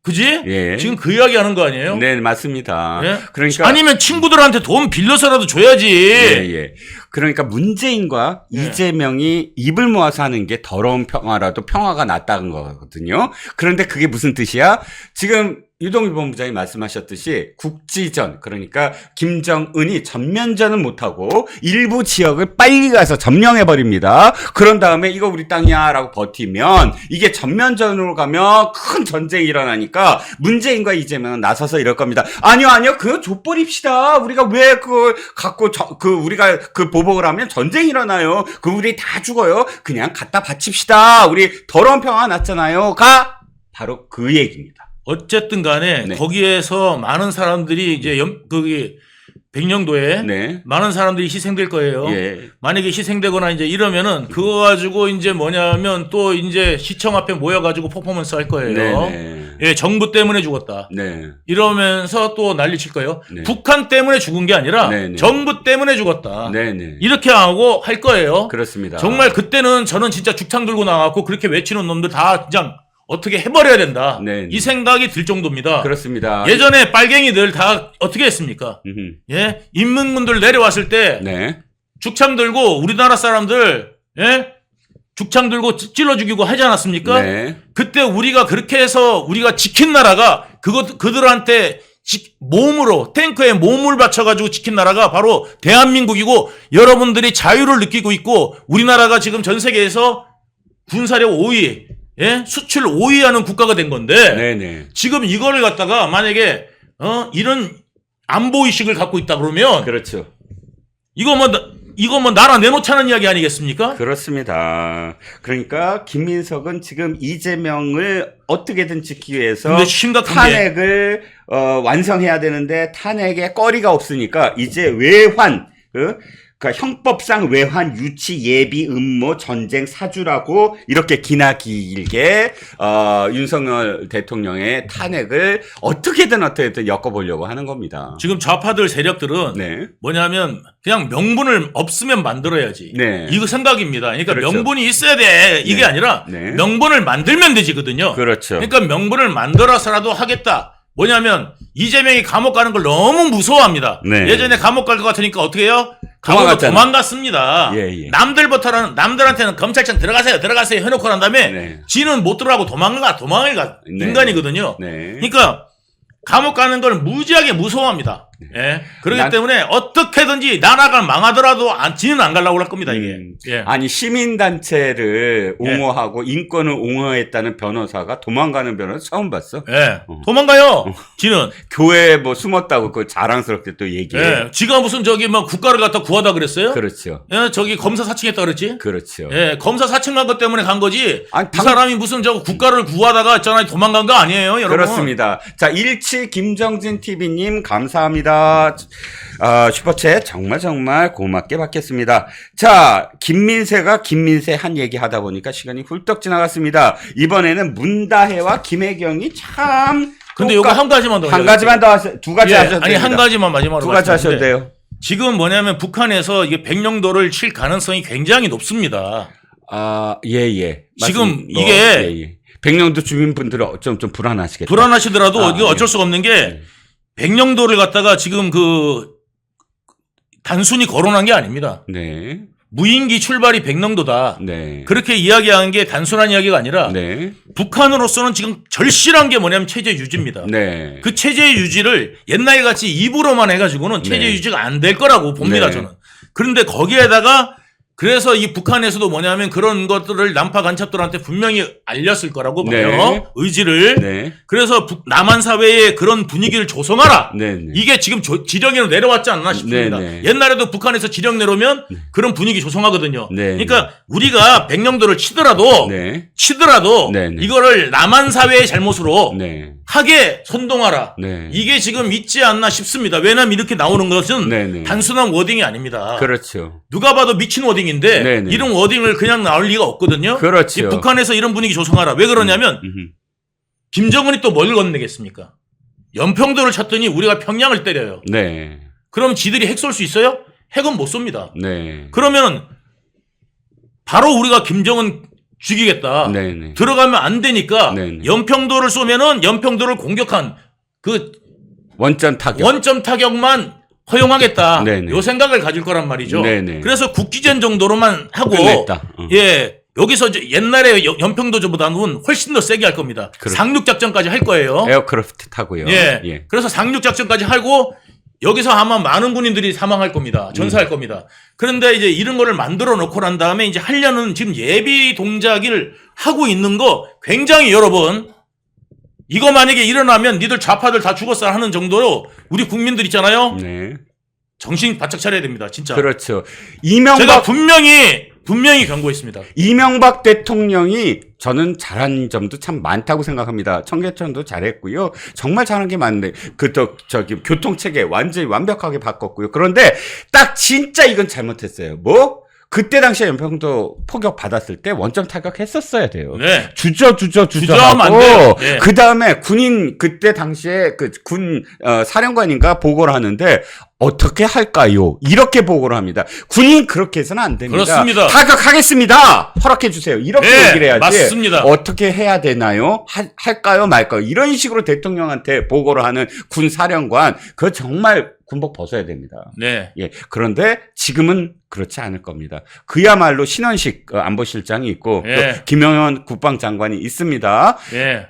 그지? 예. 지금 그 이야기 하는 거 아니에요? 네, 맞습니다. 예? 그러니까 아니면 친구들한테 돈 빌려서라도 줘야지. 예. 그러니까 문재인과 예. 이재명이 입을 모아서 하는 게 더러운 평화라도 평화가 낫다는 거거든요. 그런데 그게 무슨 뜻이야? 지금 유동일 본부장이 말씀하셨듯이 국지전, 그러니까 김정은이 전면전은 못하고 일부 지역을 빨리 가서 점령해버립니다. 그런 다음에 이거 우리 땅이야 라고 버티면 이게 전면전으로 가면 큰 전쟁이 일어나니까 문재인과 이재명은 나서서 이럴 겁니다. 아니요. 그거 족버립시다. 우리가 왜 그걸 갖고 우리가 그 보복을 하면 전쟁이 일어나요. 우리 다 죽어요. 그냥 갖다 바칩시다. 우리 더러운 평화 났잖아요. 바로 그 얘기입니다. 어쨌든 간에 네. 거기에서 많은 사람들이 이제 거기 백령도에 네. 많은 사람들이 희생될 거예요. 예. 만약에 희생되거나 이제 이러면은 그거 가지고 이제 뭐냐면 또 이제 시청 앞에 모여가지고 퍼포먼스 할 거예요. 네. 예, 정부 때문에 죽었다. 네. 이러면서 또 난리 칠 거예요. 네. 북한 때문에 죽은 게 아니라 네. 정부 때문에 죽었다. 네. 이렇게 하고 할 거예요. 그렇습니다. 정말 그때는 저는 진짜 죽창 들고 나가고 그렇게 외치는 놈들 다 그냥 어떻게 해버려야 된다. 네. 이 생각이 들 정도입니다. 그렇습니다. 예전에 빨갱이들 다 어떻게 했습니까? 예, 인민군들 내려왔을 때 네. 죽창 들고 우리나라 사람들 예? 죽창 들고 찔러 죽이고 하지 않았습니까? 네. 그때 우리가 그렇게 해서 우리가 지킨 나라가 그들한테 몸으로 탱크에 몸을 바쳐가지고 지킨 나라가 바로 대한민국이고 여러분들이 자유를 느끼고 있고 우리나라가 지금 전 세계에서 군사력 5위, 예? 수출 5위 하는 국가가 된 건데 네네. 지금 이거를 갖다가 만약에 이런 안보 의식을 갖고 있다 그러면 그렇죠. 이거 뭐 나라 내놓자는 이야기 아니겠습니까? 그렇습니다. 그러니까 김민석은 지금 이재명을 어떻게든 지키기 위해서 근데 심각한 게 탄핵을 완성해야 되는데 탄핵에 거리가 없으니까 이제 외환 그러니까 형법상 외환 유치 예비 음모 전쟁 사주라고 이렇게 기나길게 윤석열 대통령의 탄핵을 어떻게든 엮어보려고 하는 겁니다. 지금 좌파들 세력들은 네. 뭐냐면 그냥 명분을 없으면 만들어야지. 네. 이거 생각입니다. 그러니까 그렇죠. 명분이 있어야 돼. 이게 네. 아니라 네. 명분을 만들면 되지거든요. 그렇죠. 그러니까 명분을 만들어서라도 하겠다. 뭐냐면 이재명이 감옥 가는 걸 너무 무서워합니다. 네. 예전에 감옥 갈 것 같으니까 어떻게 해요? 감옥으로 도망갔습니다. 예. 남들한테는 검찰청 들어가세요 해놓고 난 다음에 네. 지는 못 들어가고 도망을 가 네. 인간이거든요. 네. 그러니까 감옥 가는 걸 무지하게 무서워합니다. 예. 그렇기 때문에 어떻게든지 나라가 망하더라도 지는 안 가려고 할 겁니다, 이게. 예. 아니, 시민단체를 옹호하고 인권을 옹호했다는 변호사가 도망가는 변호사 처음 봤어. 예. 도망가요, 지는. 교회에 뭐 숨었다고 그걸 자랑스럽게 또 얘기해. 예. 지가 무슨 국가를 갖다 구하다 그랬어요? 그렇죠. 예. 검사 사칭했다 그랬지? 그렇죠. 예. 검사 사칭한 것 때문에 간 거지. 아니, 이 사람이 무슨 국가를 구하다가 있잖아요. 도망간 거 아니에요, 여러분. 그렇습니다. 자, 일치 김정진 TV님 감사합니다. 슈퍼챗 정말 고맙게 받겠습니다. 자, 김민세 한 얘기 하다 보니까 시간이 훌떡 지나갔습니다. 이번에는 문다혜와 김혜경이 참. 근데 요거 한 가지만 더. 한 가지만 더 하세요. 두 가지 하셔도 됩니다. 아니, 한 가지만 마지막으로. 두 가지 하셔도 돼요. 지금 뭐냐면 북한에서 이게 백령도를 칠 가능성이 굉장히 높습니다. 예. 지금 이게. 백령도 주민분들은 좀 불안하시겠다. 불안하시더라도 이게 어쩔 수가 없는 게 백령도를 갖다가 지금 단순히 거론한 게 아닙니다. 네. 무인기 출발이 백령도다. 네. 그렇게 이야기한 게 단순한 이야기가 아니라 네. 북한으로서는 지금 절실한 게 뭐냐면 체제 유지입니다. 네. 그 체제 유지를 옛날 같이 입으로만 해가지고는 체제 유지가 안 될 거라고 봅니다, 저는. 그런데 거기에다가 그래서 이 북한에서도 뭐냐면 그런 것들을 남파 간첩들한테 분명히 알렸을 거라고 봐요. 의지를. 네. 그래서 남한 사회에 그런 분위기를 조성하라. 네. 이게 지금 지령으로 내려왔지 않나 싶습니다. 옛날에도 북한에서 지령 내려오면 그런 분위기 조성하거든요. 그러니까 우리가 백령도를 치더라도 이거를 남한 사회의 잘못으로 하게 선동하라. 이게 지금 있지 않나 싶습니다. 왜냐하면 이렇게 나오는 것은 단순한 워딩이 아닙니다. 그렇죠. 누가 봐도 미친 워딩인데 이런 워딩을 그냥 나올 리가 없거든요. 그렇죠. 북한에서 이런 분위기 조성하라. 왜 그러냐면 김정은이 또 뭘 건네겠습니까? 연평도를 쳤더니 우리가 평양을 때려요. 네. 그럼 지들이 핵 쏠 수 있어요? 핵은 못 쏩니다. 네. 그러면 바로 우리가 김정은 죽이겠다. 들어가면 안 되니까 연평도를 쏘면은 연평도를 공격한 원점 타격만 허용하겠다. 요 생각을 가질 거란 말이죠. 그래서 국지전 정도로만 하고 여기서 이제 옛날에 연평도전보다는 훨씬 더 세게 할 겁니다. 상륙작전까지 할 거예요. 에어크래프트 타고요. 그래서 상륙작전까지 하고 여기서 아마 많은 군인들이 사망할 겁니다. 전사할 겁니다. 그런데 이제 이런 거를 만들어 놓고 난 다음에 이제 하려는 지금 예비 동작을 하고 있는 거 굉장히 여러분 이거 만약에 일어나면 니들 좌파들 다 죽었어 하는 정도로 우리 국민들 있잖아요. 정신 바짝 차려야 됩니다. 진짜. 그렇죠. 제가 분명히 경고했습니다. 이명박 대통령이 저는 잘한 점도 참 많다고 생각합니다. 청계천도 잘했고요. 정말 잘한 게 많은데 교통체계 완전히 완벽하게 바꿨고요. 그런데 딱 진짜 이건 잘못했어요. 그때 당시에 연평도 포격 받았을 때 원점 타격했었어야 돼요. 주저하고 안 돼요. 그 다음에 그때 당시에 군 사령관인가 보고를 하는데 어떻게 할까요? 이렇게 보고를 합니다. 군인 그렇게 해서는 안 됩니다. 그렇습니다. 타격하겠습니다. 허락해 주세요. 이렇게 네, 얘기를 해야지. 맞습니다. 어떻게 해야 되나요? 할까요? 말까요? 이런 식으로 대통령한테 보고를 하는 군 사령관, 그거 정말 군복 벗어야 됩니다. 네. 예. 그런데 지금은 그렇지 않을 겁니다. 그야말로 신원식 안보실장이 있고 예. 또 김영현 국방장관이 있습니다. 예.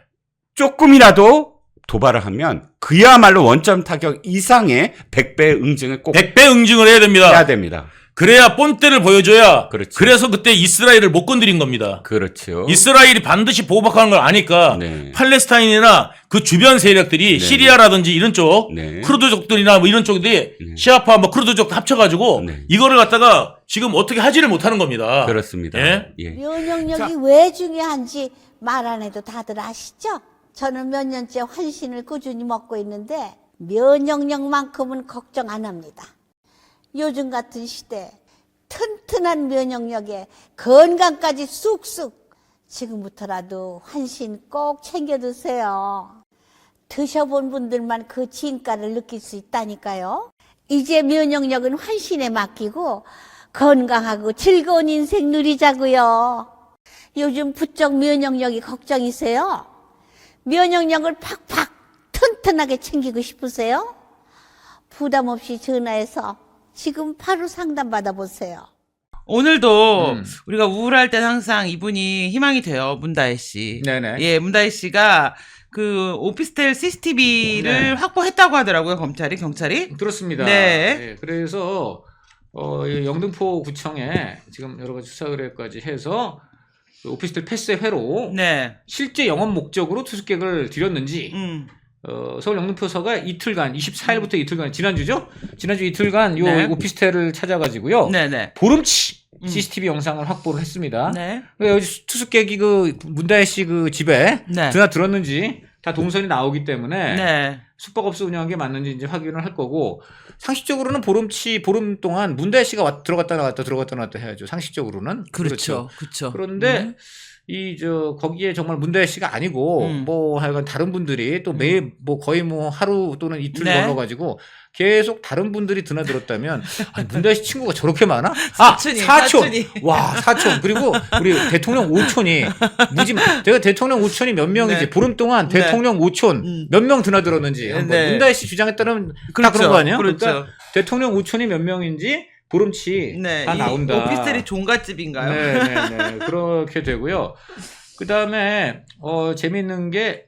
조금이라도 도발을 하면 그야말로 원점 타격 이상의 100배 응징을 꼭 100배 응징을 해야 됩니다. 해야 됩니다. 그래야 본때를 보여줘야. 그렇죠. 그래서 그때 이스라엘을 못 건드린 겁니다. 그렇죠. 이스라엘이 반드시 보복하는 걸 아니까 네. 팔레스타인이나 그 주변 세력들이 네. 시리아라든지 이런 쪽 네. 쿠르드족들이나 뭐 이런 쪽들이 시아파 뭐 쿠르드족 합쳐가지고 네. 이거를 갖다가 지금 어떻게 하지를 못하는 겁니다. 그렇습니다. 예? 예. 면역력이 왜 중요한지 말 안 해도 다들 아시죠? 저는 몇 년째 환신을 꾸준히 먹고 있는데 면역력만큼은 걱정 안 합니다. 요즘 같은 시대 튼튼한 면역력에 건강까지 쑥쑥 지금부터라도 환신 꼭 챙겨 드세요. 드셔본 분들만 그 진가를 느낄 수 있다니까요. 이제 면역력은 환신에 맡기고 건강하고 즐거운 인생 누리자고요. 요즘 부쩍 면역력이 걱정이세요? 면역력을 팍팍 튼튼하게 챙기고 싶으세요? 부담 없이 전화해서 지금 바로 상담 받아보세요. 오늘도 우리가 우울할 땐 항상 이분이 희망이 돼요. 문다혜 씨. 네네. 예, 문다혜 씨가 그 오피스텔 CCTV를 네. 확보했다고 하더라고요. 경찰이. 그렇습니다. 네. 예, 그래서 이 영등포 구청에 지금 여러 가지 수사 의뢰까지 해서 그 오피스텔 폐쇄 회로 네. 실제 영업 목적으로 투숙객을 들였는지 서울 영등포서가 이틀간 24일부터 이틀간 지난주 이틀간 요 네. 오피스텔을 찾아가지고요. 네네. 보름치 CCTV 영상을 확보를 했습니다. 네. 여기 투숙객이 그 문다혜 씨 그 집에 네. 드나들었는지 다 동선이 나오기 때문에 네. 숙박업소 운영한 게 맞는지 이제 확인을 할 거고, 상식적으로는 보름 동안 문다혜 씨가 들어갔다 나왔다 해야죠. 상식적으로는. 그렇죠. 그런데 거기에 정말 문다혜 씨가 아니고 뭐 하여간 다른 분들이 또 매일 뭐 거의 뭐 하루 또는 이틀 네. 걸러가지고 계속 다른 분들이 드나들었다면 아니, 문다혜 씨 친구가 저렇게 많아? 사촌이. 와, 사촌. 그리고 우리 대통령 오촌이 내가 대통령 오촌이 몇 명이지 네. 보름 동안 네. 대통령 오촌 몇 명 드나들었는지 한번 네. 문다혜 씨 주장에 따르면 그렇죠. 다 그런 거 아니에요? 그렇죠. 그러니까 대통령 오촌이 몇 명인지 보름치 네. 다 이 나온다. 오피스텔이 종갓집인가요? 네. 그렇게 되고요. 그 다음에, 재미있는 게,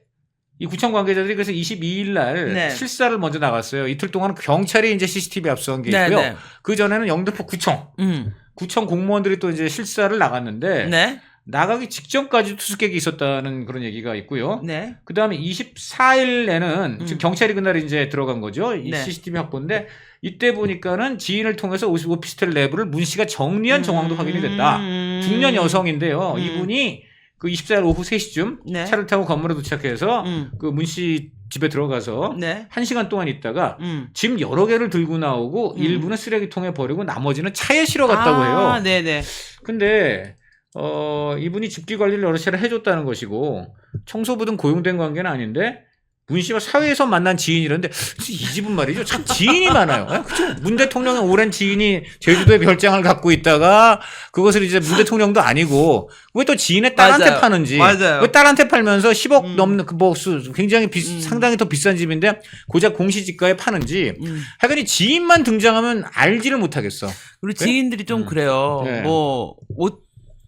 이 구청 관계자들이 그래서 22일 날 네. 실사를 먼저 나갔어요. 이틀 동안 경찰이 이제 CCTV 압수한 게 네, 있고요. 네. 그 전에는 영등포 구청 공무원들이 또 이제 실사를 나갔는데, 네. 나가기 직전까지 투숙객이 있었다는 그런 얘기가 있고요. 네. 그 다음에 24일에는 지금 경찰이 그날 이제 들어간 거죠. 이 네. CCTV 확보인데 이때 보니까는 지인을 통해서 오피스텔 내부를 문 씨가 정리한 정황도 확인이 됐다. 중년 여성인데요. 이분이 그 24일 오후 3시쯤 네. 차를 타고 건물에 도착해서 그 문 씨 집에 들어가서 네. 1시간 동안 있다가 짐 여러 개를 들고 나오고 일부는 쓰레기통에 버리고 나머지는 차에 실어 갔다고 해요. 네네. 근데 이분이 집기 관리를 여러 차례 해줬다는 것이고 청소부 등 고용된 관계는 아닌데 문 씨가 사회에서 만난 지인이라는데 이 집은 말이죠 참 지인이 많아요. 그쵸? 문 대통령의 오랜 지인이 제주도에 별장을 갖고 있다가 그것을 이제 문 대통령도 아니고 왜 또 지인의 딸한테 맞아요. 파는지, 맞아요. 왜 딸한테 팔면서 10억 넘는 그 뭐 굉장히 상당히 더 비싼 집인데 고작 공시지가에 파는지 하여간 이 지인만 등장하면 알지를 못하겠어. 우리 지인들이 좀 그래요. 네. 뭐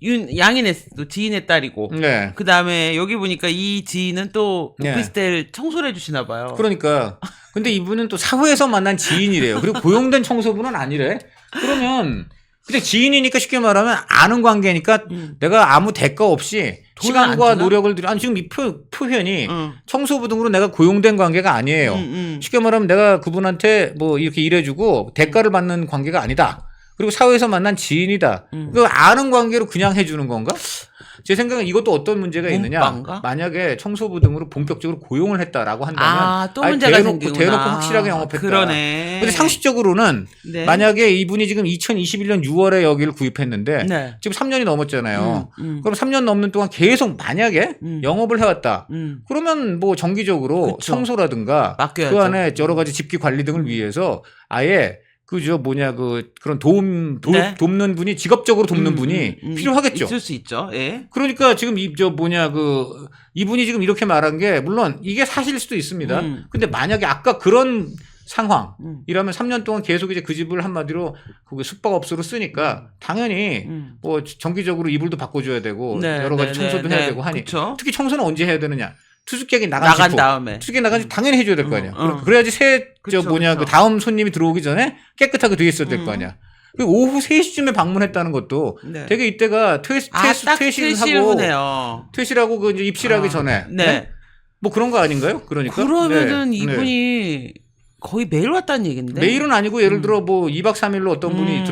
양인의 지인의 딸이고. 네. 그 다음에 여기 보니까 이 지인은 또 네. 오피스텔 청소를 해주시나 봐요. 그러니까 근데 이분은 또 사후에서 만난 지인이래요. 그리고 고용된 청소부는 아니래. 그러면 근데 지인이니까 쉽게 말하면 아는 관계니까 내가 아무 대가 없이 돈을 안 시간과 주나? 노력을 들여 지금 이 표현이 청소부 등으로 내가 고용된 관계가 아니에요. 쉽게 말하면 내가 그분한테 뭐 이렇게 일해주고 대가를 받는 관계가 아니다. 그리고 사회에서 만난 지인이다. 그 아는 관계로 그냥 해주는 건가? 제 생각엔 이것도 어떤 문제가 있느냐. 문방가? 만약에 청소부 등으로 본격적으로 고용을 했다라고 한다면 또 문제가 대놓고 확실하게 영업했다. 그러네. 근데 상식적으로는 네. 만약에 이분이 지금 2021년 6월에 여기를 구입했는데 네. 지금 3년이 넘었잖아요. 그럼 그럼 3년 넘는 동안 계속 만약에 영업을 해왔다. 그러면 뭐 정기적으로 그쵸. 청소라든가 맡겨야죠. 그 안에 여러 가지 집기 관리 등을 위해서 아예 그런 네. 돕는 분이 직업적으로 돕는 분이 필요하겠죠. 있을 수 있죠. 예. 그러니까 지금 이분이 지금 이렇게 말한 게 물론 이게 사실일 수도 있습니다. 근데 만약에 아까 그런 상황이라면 3년 동안 계속 이제 그 집을 한마디로 그 숙박업소로 쓰니까 당연히 뭐 정기적으로 이불도 바꿔줘야 되고 네, 여러 가지 네, 청소도 네, 해야 네. 되고 하니 그쵸. 특히 청소는 언제 해야 되느냐? 투숙객이 나간 직후. 다음에. 투숙객이 나간 지 당연히 해줘야 될 거 아니야. 응. 그래야지 그쵸, 그쵸. 그 다음 손님이 들어오기 전에 깨끗하게 돼 있어야 될 거 아니야. 그리고 오후 3시쯤에 방문했다는 것도 네. 되게 이때가 딱 퇴실하고 퇴실하네요. 퇴실하고 그 이제 입실하기 전에 네. 뭐 그런 거 아닌가요? 그러니까 그러면은 네. 이분이 거의 매일 왔다는 얘긴데. 매일은 아니고 예를 들어 뭐 2박 3일로 어떤 분이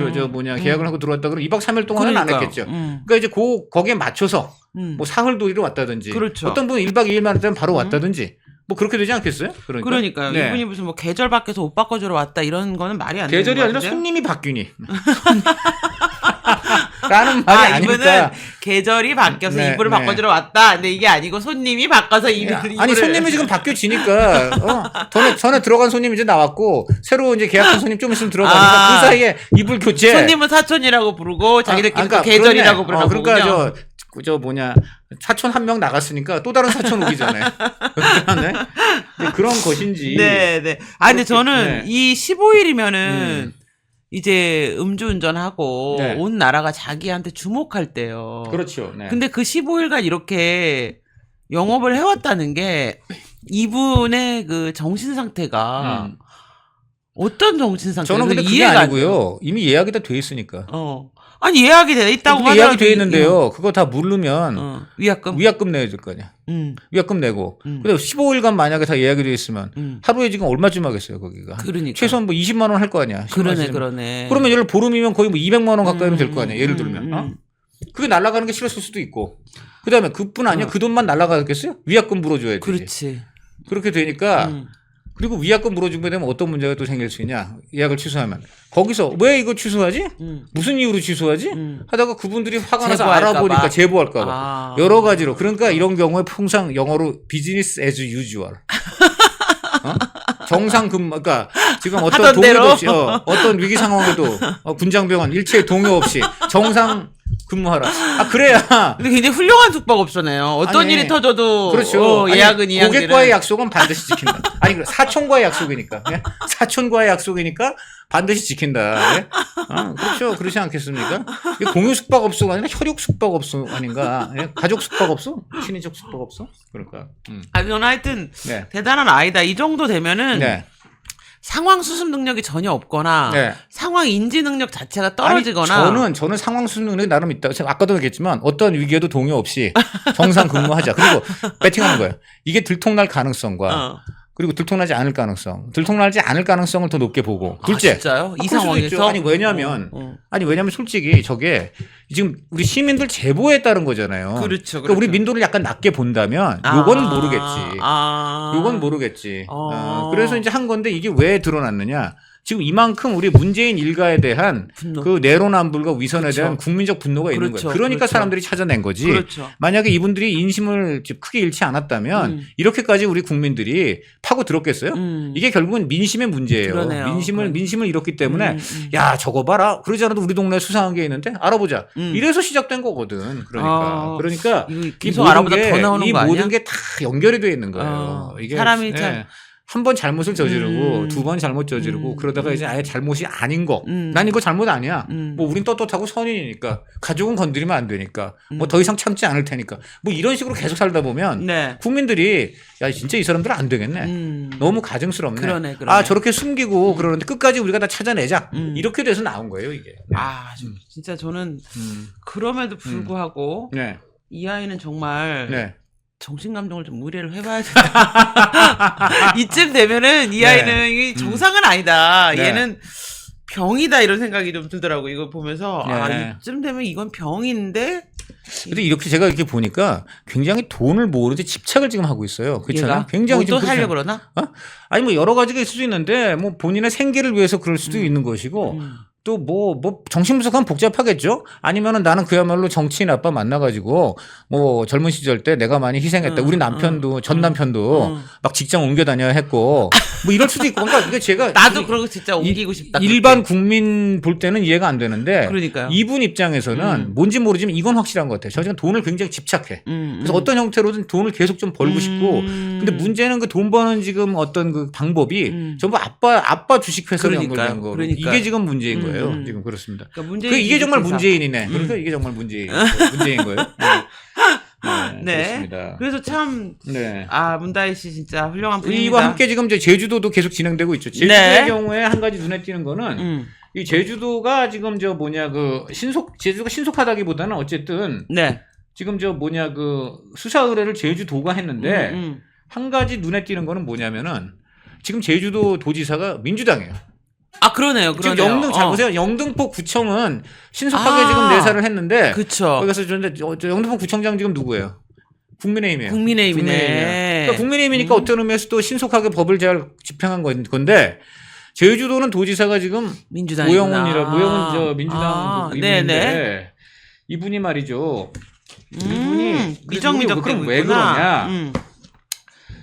계약을 하고 들어왔다 그러면 2박 3일 동안은 안 그러니까. 했겠죠. 그러니까 이제 거기에 맞춰서 뭐 사흘도리로 왔다든지 그렇죠. 어떤 분은 1박 2일만 했다면 바로 왔다든지 뭐 그렇게 되지 않겠어요? 그러니까요. 네. 이분이 무슨 뭐 계절 바뀌어서 옷 바꿔주러 왔다 이런 거는 말이 안 되는 계절이 거 아니라 같은데요? 손님이 바뀌니 라는 말이 이분은 아니니까. 계절이 바뀌어서 네, 이불을 네. 바꿔주러 왔다. 근데 이게 아니고 손님이 바꿔서 이불을. 아니 손님이 지금 바뀌어지니까 전에 들어간 손님 이제 나왔고 새로 이제 계약한 손님 좀 있으면 들어가니까 그 사이에 이불 교체. 손님은 사촌이라고 부르고 자기들끼리 그러니까 계절이라고 그렇네. 부르는 그러니까 사촌 한 명 나갔으니까 또 다른 사촌 오기 전에 네? 그런 것인지. 네. 근데 저는 네. 이 15일이면은 이제 음주운전하고 네. 온 나라가 자기한테 주목할 때요. 그렇죠. 네. 근데 그 15일간 이렇게 영업을 해왔다는 게 이분의 그 정신 상태가 어떤 정신 상태예요? 저는 근데 그게 이해가 안 아니고요. 이미 예약이 다 돼 있으니까. 돼요. 아니 예약이 돼 있다고 근데 예약이 돼 있는데요. 그거 다 모르면 위약금. 위약금 내야 될 거 아니야. 위약금 내고. 근데 15일간 만약에 다 예약이 돼 있으면 하루에 지금 얼마쯤 하겠어요, 거기가. 그러니까. 최소한 뭐 20만 원 할 거 아니야. 그러네. 그러면 예를 보름이면 거의 뭐 200만 원 가까이면 될 거 아니야. 예를 들면. 그게 날아가는 게 싫었을 수도 있고. 그다음에 그뿐 아니야. 그 돈만 날아가겠어요? 위약금 물어줘야지. 그렇지. 그렇게 되니까 그리고 위약금 물어주게 되면 어떤 문제가 또 생길 수 있냐. 예약을 취소하면. 거기서 왜 이거 취소하지? 무슨 이유로 취소하지? 하다가 그분들이 화가 나서 제보할까 알아보니까 봐. 제보할까 봐. 여러 가지로. 그러니까 이런 경우에 통상 영어로 business as usual. 정상 근무, 그러니까 지금 어떤 하던 동요도 대로. 없이, 어떤 위기 상황에도 군장병원 일체 동요 없이 정상 근무하라. 그래야. 근데 굉장히 훌륭한 숙박업소네요. 어떤 아니, 일이 터져도 그렇죠. 예약은 이야기를. 고객과의 약속은 반드시 지킨다. 아니, 사촌과의 약속이니까. 예? 사촌과의 약속이니까 반드시 지킨다. 예? 그렇죠. 그렇지 않겠습니까? 이게 공유 숙박업소가 아니라 혈육 숙박업소 아닌가? 예? 가족 숙박업소? 친인척 숙박업소? 그러니까. 저는 하여튼 네. 대단한 아이다. 이 정도 되면은 네. 상황 수습 능력이 전혀 없거나 네. 상황 인지 능력 자체가 떨어지거나. 아니, 저는 상황 수습 능력이 나름 있다. 제가 아까도 얘기했지만 어떤 위기에도 동요 없이 정상 근무하자. 그리고 배팅하는 거예요. 이게 들통날 가능성과 그리고 들통나지 않을 가능성. 들통나지 않을 가능성을 더 높게 보고. 둘째. 진짜요? 이 그럴 수도 있죠. 상황에서? 아니 왜냐면 솔직히 저게 지금 우리 시민들 제보에 따른 거잖아요. 그렇죠. 그러니까 우리 민도를 약간 낮게 본다면 요건 모르겠지. 요건 모르겠지. 그래서 이제 한 건데 이게 왜 드러났느냐? 지금 이만큼 우리 문재인 일가에 대한 분노. 그 내로남불과 위선에 그렇죠. 대한 국민적 분노가 있는 그렇죠. 거예요. 그러니까 그렇죠. 사람들이 찾아낸 거지. 그렇죠. 만약에 이분들이 인심을 크게 잃지 않았다면 이렇게까지 우리 국민들이 파고 들었겠어요? 이게 결국은 민심의 문제예요. 그러네요. 민심을 잃었기 때문에 야 저거 봐라. 그러지 않아도 우리 동네에 수상한 게 있는데 알아보자. 이래서 시작된 거거든. 그러니까 이거 계속 알아보다 더 나오는 이 거 아니야? 모든 게 다 연결이 돼 있는 거예요. 이게 사람이 참 한 번 잘못을 저지르고 두 번 잘못 저지르고 그러다가 이제 아예 잘못이 아닌 거. 난 이거 잘못 아니야. 뭐 우린 떳떳하고 선인이니까 가족은 건드리면 안 되니까 뭐 더 이상 참지 않을 테니까 뭐 이런 식으로 계속 살다 보면 네. 국민들이 야 진짜 이 사람들은 안 되겠네. 너무 가증스럽네. 그러네. 저렇게 숨기고 그러는데 끝까지 우리가 다 찾아내자. 이렇게 돼서 나온 거예요 이게. 네. 진짜 저는 그럼에도 불구하고 네. 이 아이는 정말 네. 정신감정을 좀 의뢰를 해봐야 된다. 이쯤 되면은 이 네. 아이는 이게 정상은 아니다. 네. 얘는 병이다 이런 생각이 좀 들더라고 이거 보면서 네. 아 이쯤 되면 이건 병인데 근데 이렇게 제가 이렇게 보니까 굉장히 돈을 모으는데 집착을 지금 하고 있어요. 그렇잖아요. 얘가 굉장히 뭐 또 지금 살려 그렇잖아요. 그러나? 아니 뭐 여러 가지가 있을 수 있는데 뭐 본인의 생계를 위해서 그럴 수도 있는 것이고 또 뭐 정신분석하면 복잡하겠죠. 아니면은 나는 그야말로 정치인 아빠 만나가지고 뭐 젊은 시절 때 내가 많이 희생했다. 우리 남편도 전 남편도 막 직장 옮겨 다녀야 했고 뭐 이럴 수도 있고. 그러니까 이게 제가 나도 그러고 진짜 옮기고 싶다. 일반 그렇게. 국민 볼 때는 이해가 안 되는데 그러니까요. 이분 입장에서는 뭔지 모르지만 이건 확실한 것 같아요. 저 지금 돈을 굉장히 집착해. 그래서 어떤 형태로든 돈을 계속 좀 벌고 싶고. 근데 문제는 그 돈 버는 지금 어떤 그 방법이 전부 아빠 주식회사로 그러니까요. 연결된 거. 그러니까요. 이게 지금 문제인 거예요. 지금 그렇습니다. 그러니까 문재인 이게 정말 주식회사. 문재인이네. 그러니까 이게 정말 문재인 거예요. 네, 그렇습니다. 그래서 참 네. 문다혜 씨 진짜 훌륭한 분입니다. 이와 함께 지금 이제 제주도도 계속 진행되고 있죠. 제주도의 네. 경우에 한 가지 눈에 띄는 거는 이 제주도가 지금 제주도가 신속하다기보다는 어쨌든 네. 지금 그 수사 의뢰를 제주도가 했는데 한 가지 눈에 띄는 거는 뭐냐면은 지금 제주도 도지사가 민주당이에요. 아 그러네요. 지금 그러네요. 잘 보세요. 영등포 구청은 신속하게 지금 내사를 했는데 그쵸. 거기서 영등포 구청장 지금 누구예요? 국민의힘이에요. 국민의힘이네. 그러니까 국민의힘이니까 어떤 의미에서 또 신속하게 법을 잘 집행한 건데 제주도는 도지사가 지금 민주당이구나. 오영훈 저 민주당 네네. 이분인데 이분이 말이죠. 이분이 미적미적 그럼 되고 왜 있구나. 그러냐?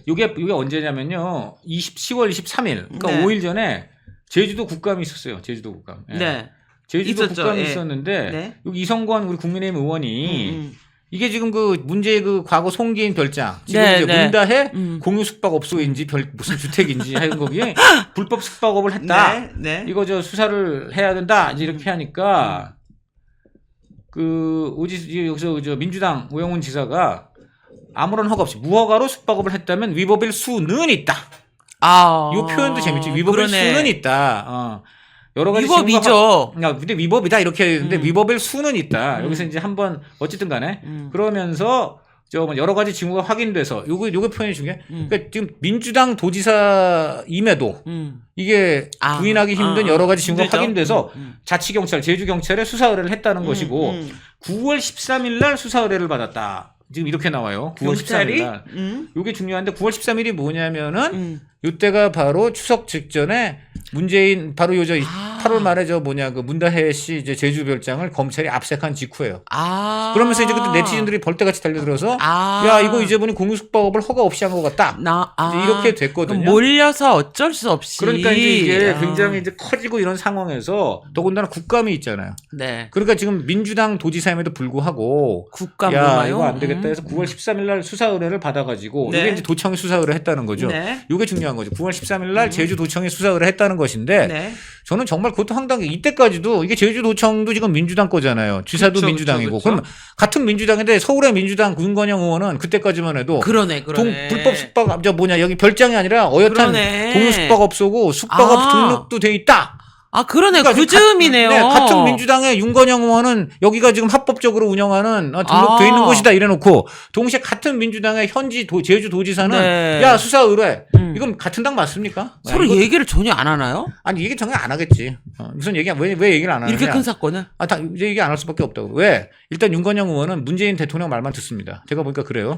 이게 언제냐면요. 10월 23일. 그러니까 네. 5일 전에 제주도 국감이 있었어요. 제주도 국감. 예. 네. 제주도 있었죠. 국감이 예. 있었는데 네. 여기 이성권 우리 국민의힘 의원이 이게 지금 그 문제의 그 과거 송기인 별장 지금 네, 이제 네. 문다해 공유 숙박업소인지 무슨 주택인지 하는 거기에 불법 숙박업을 했다. 네. 네. 이거 수사를 해야 된다. 이제 이렇게 하니까 여기서 민주당 오영훈 지사가 아무런 허가 없이 무허가로 숙박업을 했다면 위법일 수는 있다. 이 표현도 재밌지. 위법일 그러네. 수는 있다. 여러 가지 위법이죠. 근데 위법이다 이렇게 했는데 위법일 수는 있다. 여기서 이제 한번 어쨌든 간에 그러면서 여러 가지 징후가 확인돼서 요게 표현이 중요해. 그러니까 지금 민주당 도지사임에도 이게 부인하기 힘든 여러 가지 징후가 힘들죠. 확인돼서 자치경찰, 제주경찰에 수사 의뢰를 했다는 것이고 9월 13일 날 수사 의뢰를 받았다. 지금 이렇게 나와요. 9월 13일 날. 요게 중요한데 9월 13일이 뭐냐면은 이때가 바로 추석 직전에 문재인 바로 8월 말에 그 문다혜 씨 이제 제주별장을 검찰이 압색한 직후예요. 그러면서 이제 그때 네티즌들이 벌떼같이 달려들어서 야 이거 이제 보니 공유숙박업을 허가 없이 한 것 같다. 이제 이렇게 됐거든요. 몰려서 어쩔 수 없이. 그러니까 이제 이게 굉장히 이제 커지고 이런 상황에서 더군다나 국감이 있잖아요. 네. 그러니까 지금 민주당 도지사임에도 불구하고 국감인가요? 이거 안 되겠다 해서 9월 13일 날 수사 의뢰를 받아가지고 네. 이게 이제 도청이 수사 의뢰했다는 거죠. 네. 이게 중요한 거죠. 9월 13일 날 제주도청이 수사 의뢰했다는 것인데 네. 저는 정말 그것도 황당해. 이때까지도 이게 제주도청도 지금 민주당 거잖아요. 지사도 그쵸, 민주당이고. 그쵸. 그럼 같은 민주당인데 서울의 민주당 윤건영 의원은 그때까지만 해도 그러네. 불법 숙박 여기 별장이 아니라 어엿한 그러네. 공유 숙박업소고 숙박업 등록도 돼 있다. 그러네. 그러니까 그 즈음이네요. 같은 민주당의 윤건영 의원은 여기가 지금 합법적으로 운영하는 등록돼 있는 곳이다 이래놓고 동시에 같은 민주당의 현지 제주도지사는 네. 야 수사 의뢰 이건 같은 당 맞습니까? 서로 이거- 얘기를 전혀 안 하나요? 아니 얘기 전혀 안 하겠지. 무슨 얘기 왜 얘기를 안 하느냐? 이렇게 큰 사건을? 이제 얘기 안 할 수밖에 없다고. 왜? 일단 윤건영 의원은 문재인 대통령 말만 듣습니다. 제가 보니까 그래요.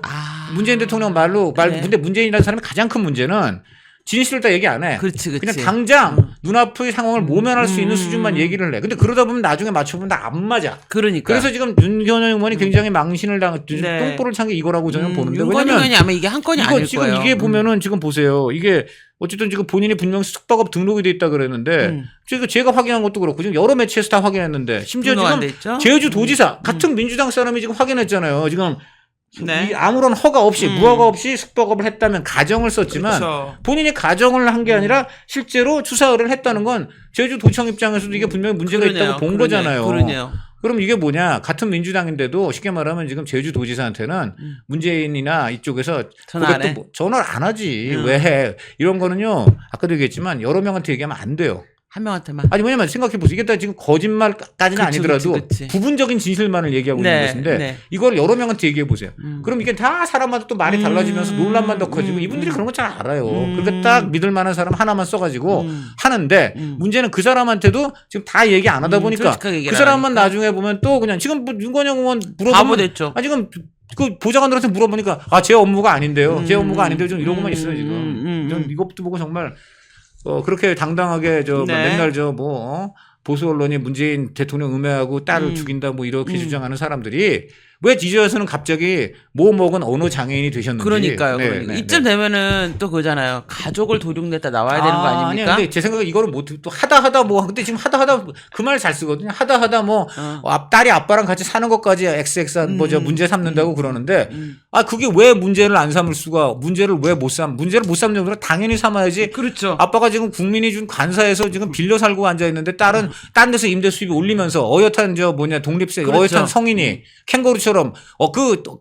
문재인 대통령 네. 근데 문재인이라는 사람의 가장 큰 문제는 진실을 다 얘기 안 해. 그렇지. 그냥 당장 눈앞의 상황을 모면할 수 있는 수준만 얘기를 해. 근데 그러다 보면 나중에 맞춰보면 다 안 맞아. 그러니까. 그래서 지금 윤건영 의원이 굉장히 망신을 네. 똥볼을 찬 게 이거라고 저는 보는데. 윤건영 의원이 아마 이게 한 건이 아닐 지금 거예요. 이게 보면은 지금 보세요. 이게 어쨌든 지금 본인이 분명히 숙박업 등록이 돼 있다 그랬는데 제가 확인한 것도 그렇고 지금 여러 매체에서 다 확인했는데 심지어 등록 안 지금 돼 있죠? 제주도지사 같은 민주당 사람이 지금 확인했잖아요. 지금 네. 아무런 허가 없이 무허가 없이 숙박업을 했다면 가정을 썼지만 그렇죠. 본인이 가정을 한 게 아니라 실제로 수사 의뢰를 했다는 건 제주도청 입장에서도 이게 분명히 문제가 있다고 본 거잖아요. 그러네요. 그럼 이게 뭐냐? 같은 민주당인데도 쉽게 말하면 지금 제주도지사한테는 문재인이나 이쪽에서 전화 안 해? 전화를 안 하지. 왜 해? 이런 거는요. 아까도 얘기했지만 여러 명한테 얘기하면 안 돼요. 한 명한테만. 아니 왜냐면 생각해 보세요. 이게 다 지금 거짓말까지는 그치, 아니더라도 그치. 부분적인 진실만을 얘기하고 있는 것인데 네. 이걸 여러 명한테 얘기해 보세요. 그럼 이게 다 사람마다 또 말이 달라지면서 논란만 더 커지고 이분들이 그런 거 잘 알아요. 그러니까 딱 믿을 만한 사람 하나만 써가지고 하는데 문제는 그 사람한테도 지금 다 얘기 안 하다 보니까 솔직하게 그 얘기를 사람만 하니까. 나중에 보면 또 그냥 지금 뭐 윤건영 의원 물어보면 바보 됐죠. 아 지금 그 보좌관들한테 물어보니까 아 제 업무가 아닌데요. 제 업무가 아닌데요. 좀 이러고만 있어요 지금. 전 이것도 보고 정말 그렇게 당당하게 네. 맨날 보수 언론이 문재인 대통령 음해하고 딸을 죽인다 뭐 이렇게 주장하는 사람들이 왜 이제와서는 갑자기 뭐 먹은 어느 장애인이 되셨는지. 그러니까요. 네, 그러니까. 네, 이쯤 네. 되면은 또 그거잖아요. 가족을 도둑냈다 나와야 되는 거 아니 아닙니까? 근데 제 생각에 이거를 또 하다 뭐 근데 지금 하다 그 말 잘 쓰거든요. 하다 뭐 딸이 아빠랑 같이 사는 것까지 XX한 문제 삼는다고 그러는데 아 그게 왜 문제를 안 삼을 수가 문제를 못 삼는 정도로 당연히 삼아야지. 그렇죠. 아빠가 지금 국민이 준 관사에서 지금 빌려 살고 앉아 있는데 딸은 딴 데서 임대 수입이 올리면서 어엿한 독립세 그렇죠. 어엿한 성인이 캥거루처럼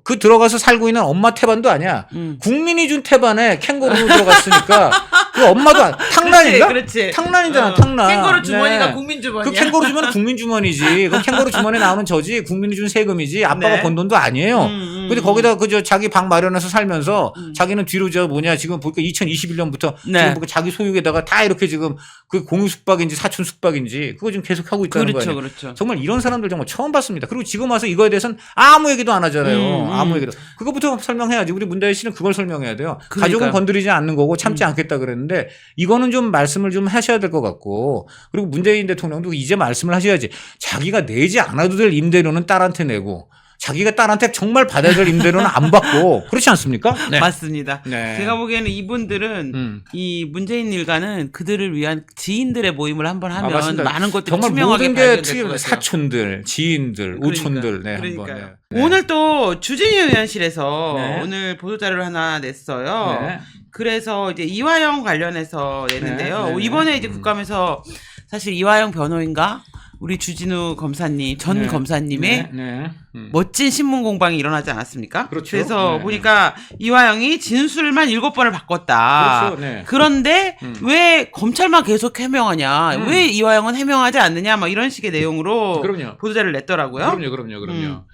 그 들어가서 살고 있는 엄마 태반도 아니야. 국민이 준 태반에 캥거루로 들어갔으니까 그 엄마도 탕란인가? 그렇지. 탕란이잖아. 탕란. 캥거루 주머니가 네. 국민 주머니야. 그 캥거루 주머니는 국민 주머니지. 그 캥거루 주머니에 나오는 저지 국민이 준 세금이지. 아빠가 네. 번 돈도 아니에요. 근데 거기다 자기 방 마련해서 살면서 자기는 뒤로 지금 보니까 2021년부터 네. 지금 보니까 자기 소유에다가 다 이렇게 지금 그 공유 숙박인지 사촌 숙박인지 그거 지금 계속 하고 있다는 그렇죠, 거예요. 그렇죠. 정말 이런 사람들 정말 처음 봤습니다. 그리고 지금 와서 이거에 대해서는 아무 얘기도 안 하잖아요. 아무 얘기도. 그거부터 설명해야지. 우리 문다혜 씨는 그걸 설명해야 돼요. 그러니까요. 가족은 건드리지 않는 거고 참지 않겠다 그랬는데 이거는 좀 말씀을 좀 하셔야 될 것 같고 그리고 문재인 대통령도 이제 말씀을 하셔야지. 자기가 내지 않아도 될 임대료는 딸한테 내고 자기가 딸한테 정말 받아야 될 임대료는 안 받고 그렇지 않습니까? 네. 맞습니다. 네. 제가 보기에는 이분들은 이 문재인 일가는 그들을 위한 지인들의 모임을 한번 하면 맞습니다. 많은 것들이 정말 투명하게 모든 게 발견될 것 특히 같아요. 사촌들, 지인들, 오촌들, 네, 그러니까요. 한번. 네. 오늘 또 주진희 의원실에서 네. 오늘 보도자료를 하나 냈어요. 네. 그래서 이제 이화영 관련해서 냈는데요. 네, 네, 네. 이번에 이제 국감에서 사실 이화영 변호인가 우리 주진우 검사님 전 네. 검사님의 네. 멋진 신문 공방이 일어나지 않았습니까? 그렇죠. 래서 네. 보니까 이화영이 진술만 7번을 바꿨다. 그렇죠. 네. 그런데 왜 검찰만 계속 해명하냐? 왜 이화영은 해명하지 않느냐? 막 이런 식의 내용으로 그럼요. 보도자료를 냈더라고요. 그럼요.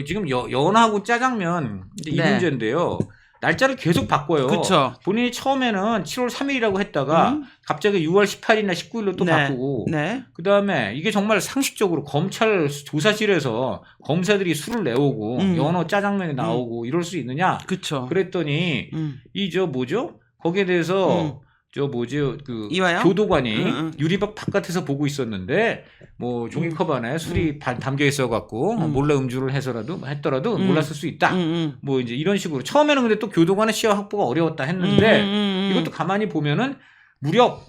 지금 연하고 짜장면 이제 이 네. 문제인데요. 날짜를 계속 바꿔요. 그쵸. 본인이 처음에는 7월 3일이라고 했다가 갑자기 6월 18일이나 19일로 또 네. 바꾸고 네. 그다음에 이게 정말 상식적으로 검찰 조사실에서 검사들이 술을 내오고 연어 짜장면이 나오고 이럴 수 있느냐? 그쵸. 그랬더니 거기에 대해서 이화영? 교도관이 유리벽 바깥에서 보고 있었는데 뭐 종이컵 안에 술이 담겨 있어갖고 몰래 음주를 해서라도 했더라도 몰랐을 수 있다. 뭐 이제 이런 식으로 처음에는 근데 또 교도관의 시야 확보가 어려웠다 했는데 이것도 가만히 보면은 무려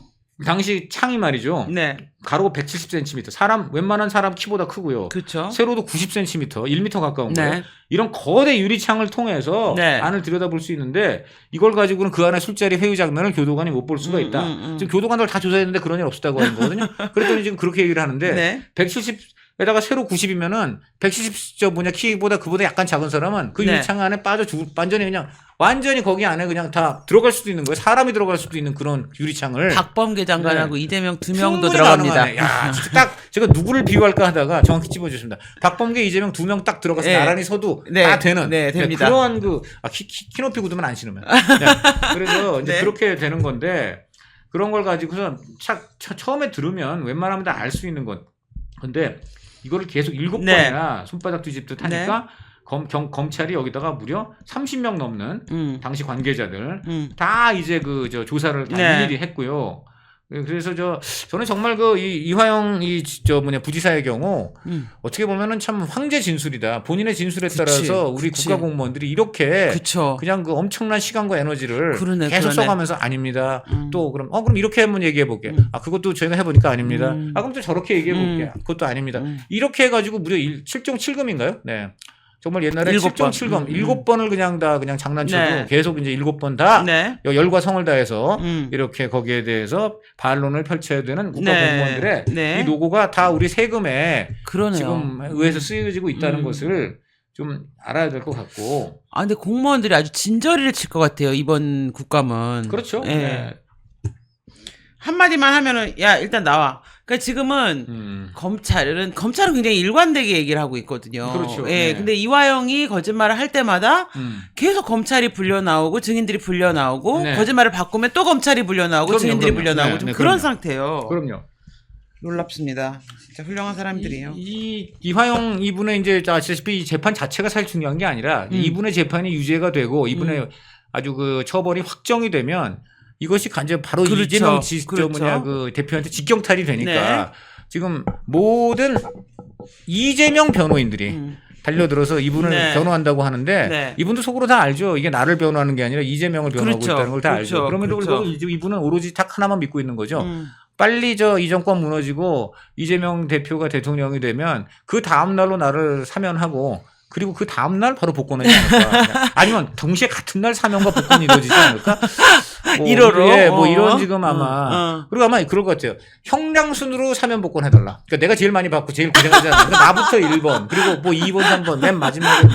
당시 창이 말이죠. 네. 가로 170cm. 웬만한 사람 키보다 크고요. 그쵸. 세로도 90cm, 1m 가까운 네. 거예요. 이런 거대 유리창을 통해서 네. 안을 들여다볼 수 있는데 이걸 가지고는 그 안에 술자리 회의 장면을 교도관이 못 볼 수가 있다. 지금 교도관들 다 조사했는데 그런 일 없었다고 하는 거거든요. 그랬더니 지금 그렇게 얘기를 하는데 네. 170에다가 세로 90이면은 170 키보다 그보다 약간 작은 사람은 그 네. 유리창 안에 완전히 거기 안에 그냥 다 들어갈 수도 있는 거예요. 사람이 들어갈 수도 있는 그런 유리창을. 박범계 장관하고 이재명 두 명도 충분히 들어갑니다. 가능하네. 야, 진짜 딱 제가 누구를 비유할까 하다가 정확히 찝어주셨습니다. 박범계, 이재명 두 명 딱 들어가서 네. 나란히 서도 네. 다 되는. 네, 됩니다. 그러한 키 높이 굳으면 안 신으면. 네. 그래서 이제 네. 그렇게 되는 건데 그런 걸 가지고서 처음에 들으면 웬만하면 다 알 수 있는 건. 근데 이거를 계속 7번이나 손바닥 뒤집듯 하니까 검찰이 여기다가 무려 30명 넘는 당시 관계자들 다 이제 조사를 다 네. 일일이 했고요. 그래서 저는 정말 이화영 부지사의 경우 어떻게 보면은 참 황제 진술이다. 본인의 진술에 따라서 우리 그치. 국가 공무원들이 이렇게 그쵸. 그냥 그 엄청난 시간과 에너지를 그러네, 계속 그러네. 써가면서 아닙니다. 또 그럼 이렇게 한번 얘기해 볼게. 그것도 저희가 해보니까 아닙니다. 그럼 또 저렇게 얘기해 볼게. 그것도 아닙니다. 이렇게 해가지고 무려 7종 7금인가요? 네. 정말 옛날에 7종 7금 7번을 그냥 장난쳐도 네. 계속 이제 7번 다 네. 열과 성을 다해서 이렇게 거기에 대해서 반론을 펼쳐야 되는 국가 네. 공무원들의 네. 이 노고가 다 우리 세금에 그러네요. 지금 의회에서 쓰여지고 있다는 것을 좀 알아야 될 것 같고. 아, 근데 공무원들이 아주 진저리를 칠 것 같아요, 이번 국감은. 그렇죠. 예. 네. 한마디만 하면은 야 일단 나와. 그러니까 지금은 검찰은 굉장히 일관되게 얘기를 하고 있거든요. 그렇죠. 예. 네. 근데 이화영이 거짓말을 할 때마다 계속 검찰이 불려 나오고 증인들이 불려 나오고 네. 거짓말을 바꾸면 또 검찰이 불려 나오고 그럼요, 증인들이 그럼요. 불려 나오고 네, 좀 네, 그런 그럼요. 상태예요. 그럼요. 놀랍습니다. 진짜 훌륭한 사람들이에요. 이화영 이분의 이제 아시다시피 이 재판 자체가 사실 중요한 게 아니라 이분의 재판이 유죄가 되고 이분의 아주 그 처벌이 확정이 되면 이것이 이제 바로 그렇죠. 이재명 그렇죠. 그 대표한테 직경탈이 되니까 네. 지금 모든 이재명 변호인들이 달려들어서 이분을 네. 변호한다고 하는데 네. 이분도 속으로 다 알죠. 이게 나를 변호하는 게 아니라 이재명을 변호하고 그렇죠. 있다는 걸 다 그렇죠. 알죠. 그럼에도 그렇죠. 불구하고 이분은 오로지 딱 하나만 믿고 있는 거죠. 빨리 이 정권 무너지고 이재명 대표가 대통령이 되면 그 다음 날로 나를 사면하고 그리고 그 다음 날 바로 복권하지 않을까? 아니면 동시에 같은 날 사면과 복권이 이루어지지 않을까? 뭐 1호로? 예, 뭐 이런 지금 아마 어. 그리고 아마 그럴 것 같아요. 형량 순으로 사면 복권 해달라. 그러니까 내가 제일 많이 받고 제일 고생하지 않는 그러니까 나부터 1번 그리고 뭐 2번 3번 맨 마지막에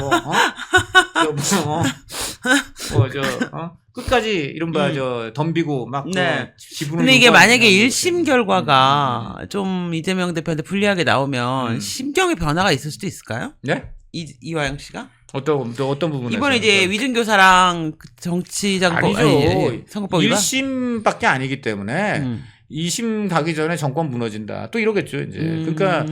끝까지 이른바 덤비고 막 네. 지분을 근데 이게 요구하는 만약에 그런 1심 결과가 좀 이재명 대표한테 불리하게 나오면 심경의 변화가 있을 수도 있을까요? 네? 이화영 씨가? 어떤 부분에서 이번에 이제 위증교사랑 그 정치장법 아니죠. 선거법 위반? 1심밖에 아니기 때문에 2심 가기 전에 정권 무너진다. 또 이러겠죠, 이제. 그러니까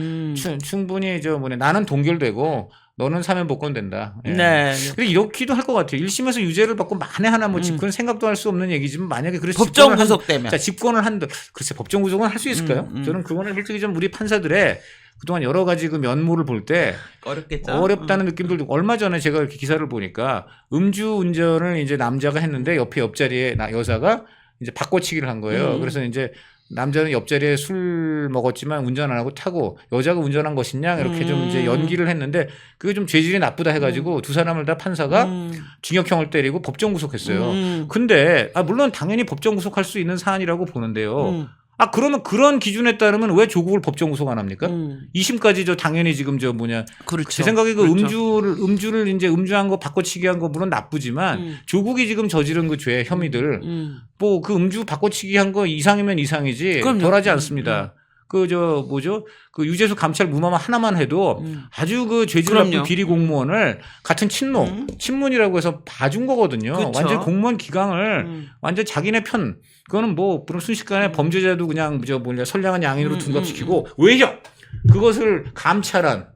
충분히 나는 동결되고 너는 사면 복권 된다. 예. 네. 근데 이렇기도 할 것 같아요. 1심에서 유죄를 받고 만에 하나 그건 생각도 할 수 없는 얘기지만 만약에 그래서 법정 구속되면. 자, 집권을 한다. 글쎄 법정 구속은 할 수 있을까요? 저는 그거는 솔직히 좀 우리 판사들의 그동안 여러 가지 그 면모를 볼 때 어렵겠죠. 어렵다는 느낌도 들고 얼마 전에 제가 이렇게 기사를 보니까 음주 운전을 이제 남자가 했는데 옆에 옆자리에 여자가 이제 바꿔치기를 한 거예요. 그래서 이제 남자는 옆자리에 술 먹었지만 운전 안 하고 타고 여자가 운전한 것이냐 이렇게 좀 이제 연기를 했는데 그게 좀 죄질이 나쁘다 해가지고 두 사람을 다 판사가 징역형을 때리고 법정 구속했어요. 근데 물론 당연히 법정 구속할 수 있는 사안이라고 보는데요. 그러면 그런 기준에 따르면 왜 조국을 법정 구속 안 합니까? 2심까지 그렇죠. 당연히 지금 제 생각에 음주를 이제 음주한 거 바꿔치기 한 거 물론 나쁘지만 조국이 지금 저지른 그 죄 혐의들 뭐 그 음주 바꿔치기 한 거 이상이면 이상이지 그럼요. 덜하지 않습니다. 그 유재수 감찰 무마만 하나만 해도 아주 그 죄질 나쁜 그럼요. 비리 공무원을 같은 친문이라고 해서 봐준 거거든요. 그쵸. 완전 공무원 기강을 완전 자기네 편 그거는 그럼 순식간에 범죄자도 그냥 선량한 양인으로 둔갑시키고 외형 그것을 감찰한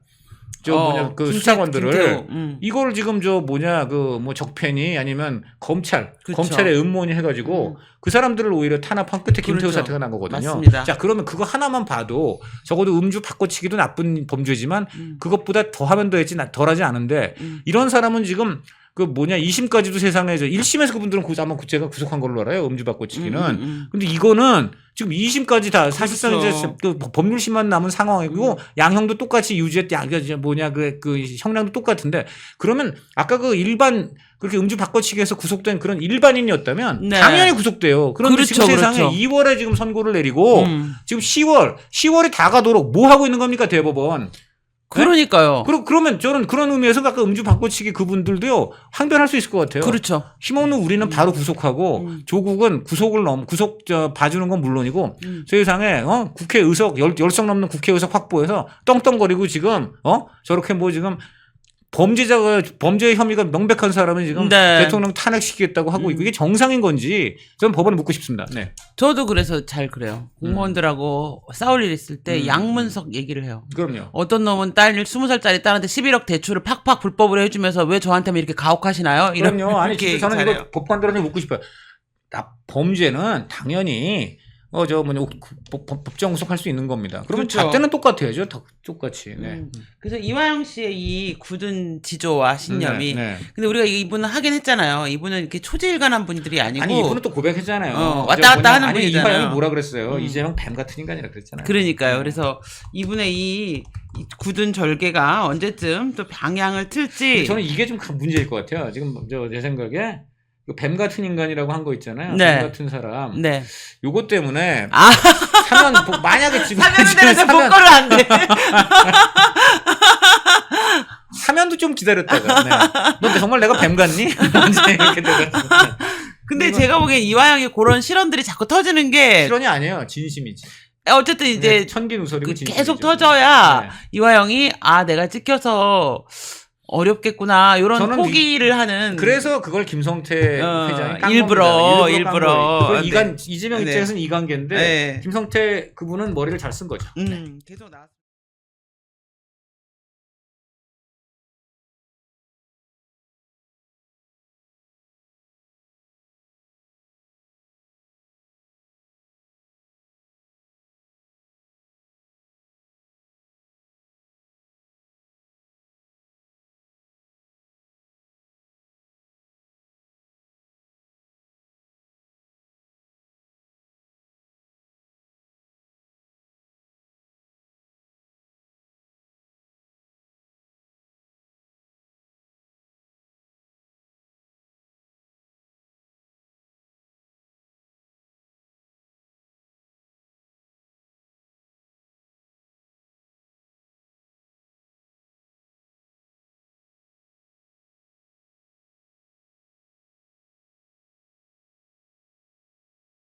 그 수사관들을 이걸 지금 적폐니 아니면 검찰의 음모니 해가지고 그 사람들을 오히려 탄압한 끝에 김태우 그렇죠. 사태가 난 거거든요. 맞습니다. 자 그러면 그거 하나만 봐도 적어도 음주 바꿔치기도 나쁜 범죄지만 그것보다 더하면 더했지 덜하지 않은데 이런 사람은 지금 2심까지도 세상에 1심에서 그분들은 아마 제가 구속한 걸로 알아요. 음주 바꿔치기는. 근데 이거는 지금 2심까지 다 사실상 그렇죠. 이제 그 법률심만 남은 상황이고 양형도 똑같이 유죄 그 형량도 똑같은데 그러면 아까 그 일반 그렇게 음주 바꿔치기해서 구속된 그런 일반인이었다면 네. 당연히 구속돼요. 그런데 그렇죠, 지금 세상에 그렇죠. 2월에 지금 선고를 내리고 지금 10월이 다 가도록 뭐 하고 있는 겁니까 대법원? 그러니까요. 그러면 저는 그런 의미에서 아까 음주 바꿔치기 그분들도요 항변할 수 있을 것 같아요. 그렇죠. 힘없는 우리는 바로 구속하고 조국은 봐주는 건 물론이고 세상에 국회 의석 10석 넘는 국회 의석 확보해서 떵떵거리고 지금 저렇게 지금 범죄 혐의가 명백한 사람은 지금 네. 대통령 탄핵시키겠다고 하고 있고 이게 정상인 건지 저는 법원에 묻고 싶습니다. 네. 저도 그래서 잘 그래요. 공무원들하고 싸울 일 있을 때 양문석 얘기를 해요. 그럼요. 어떤 놈은 20살짜리 딸한테 11억 대출을 팍팍 불법으로 해주면서 왜 저한테만 이렇게 가혹하시나요? 그럼요. 아니 이렇게 진짜 저는 잘해요. 이거 법관들한테 묻고 싶어요. 범죄는 당연히 법정 구속할 수 있는 겁니다. 그러면 그렇죠. 잣대는 똑같아야죠. 똑같이. 네. 그래서 이화영 씨의 이 굳은 지조와 신념이 네. 근데 우리가 이분은 하긴 했잖아요. 이분은 이렇게 초지일관한 분들이 아니고 아니 이분은 또 고백했잖아요. 왔다 갔다 하는 아니 분이잖아요. 이화영이 뭐라 그랬어요? 이재명 뱀 같은 인간이라 그랬잖아요. 그러니까요. 그래서 이분의 이 굳은 절개가 언제쯤 또 방향을 틀지. 저는 이게 좀 큰 문제일 것 같아요. 지금 제 생각에 뱀 같은 인간이라고 한 거 있잖아요. 네. 뱀 같은 사람. 네. 요것 때문에 아. 사면 만약에 지금 사면대에서 복권을 안 돼. 사면도 좀 기다렸다가. 네. 너 정말 내가 뱀 같니? 언제 이렇게 돼가지고. 근데 제가 보기엔 이화영이 그런 실언들이 자꾸 터지는 게 실언이 아니에요. 진심이지. 어쨌든 이제 천기누설이고 그 진심이죠. 계속 터져야 네. 이화영이 아 내가 찍혀서 어렵겠구나 이런 저는 포기를 하는 그래서 그걸 김성태 어, 회장이 깐 일부러, 겁니다. 일부러. 깐 거예요. 네. 그걸 이재명 네. 입장에서는 이관계인데 네. 김성태 그분은 머리를 잘 쓴 거죠. 계속 나왔.